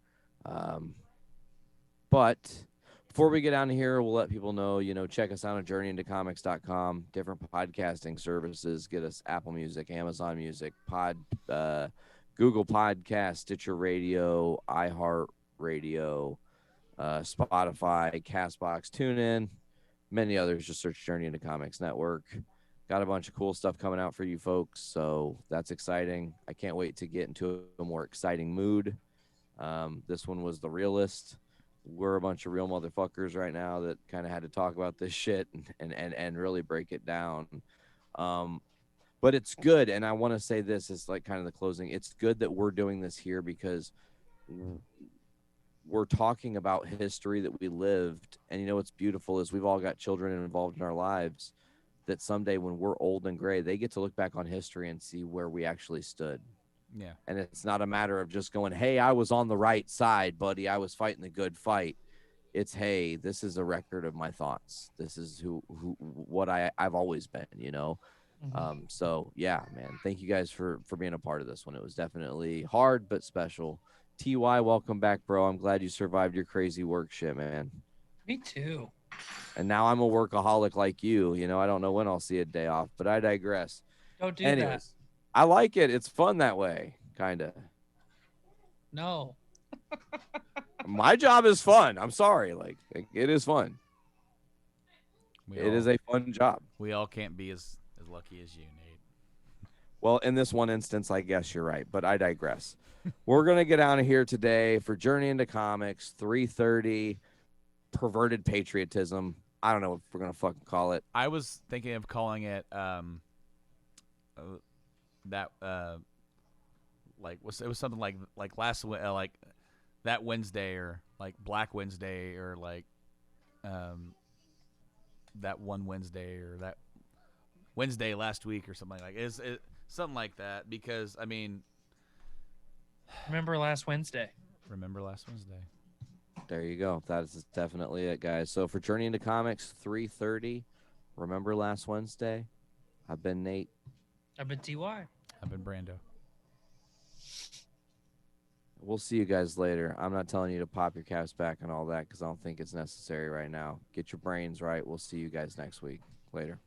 But before we get out of here, we'll let people know, check us out at journeyintocomics.com, different podcasting services. Get us Apple Music, Amazon Music, Google Podcast, Stitcher Radio, iHeart Radio, Spotify, Castbox, TuneIn, many others. Just search Journey into Comics Network. Got a bunch of cool stuff coming out for you folks, so that's exciting. I can't wait to get into a more exciting mood. This one was the realist. We're a bunch of real motherfuckers right now that kind of had to talk about this shit and really break it down. But it's good, and I want to say this is like kind of the closing. It's good that we're doing this here, because we're talking about history that we lived. And what's beautiful is we've all got children involved in our lives that someday when we're old and gray, they get to look back on history and see where we actually stood. Yeah. And it's not a matter of just going, hey, I was on the right side, buddy. I was fighting the good fight. It's, hey, this is a record of my thoughts. This is what I've always been, Mm-hmm. So yeah, man, thank you guys for being a part of this one. It was definitely hard, but special. TY, welcome back, bro. I'm glad you survived your crazy work shit, man. Me too. And now I'm a workaholic like you. I don't know when I'll see a day off, but I digress. Don't do Anyways, that. I like it. It's fun that way, kind of. No. My job is fun. I'm sorry. Like it is fun. It is a fun job. We all can't be as lucky as you, Nate. Well, in this one instance, I guess you're right, but I digress. We're going to get out of here today for Journey into Comics 330, Perverted Patriotism. I don't know what we're going to fucking call it. I was thinking of calling it like it was something like like that Wednesday, or like Black Wednesday, or like that one Wednesday, or that Wednesday last week, or something like it something like that. Because I mean, remember last Wednesday. Remember last Wednesday. There you go. That is definitely it, guys. So for Journey into Comics 330, remember last Wednesday? I've been Nate. I've been TY. I've been Brando. We'll see you guys later. I'm not telling you to pop your caps back and all that because I don't think it's necessary right now. Get your brains right. We'll see you guys next week. Later.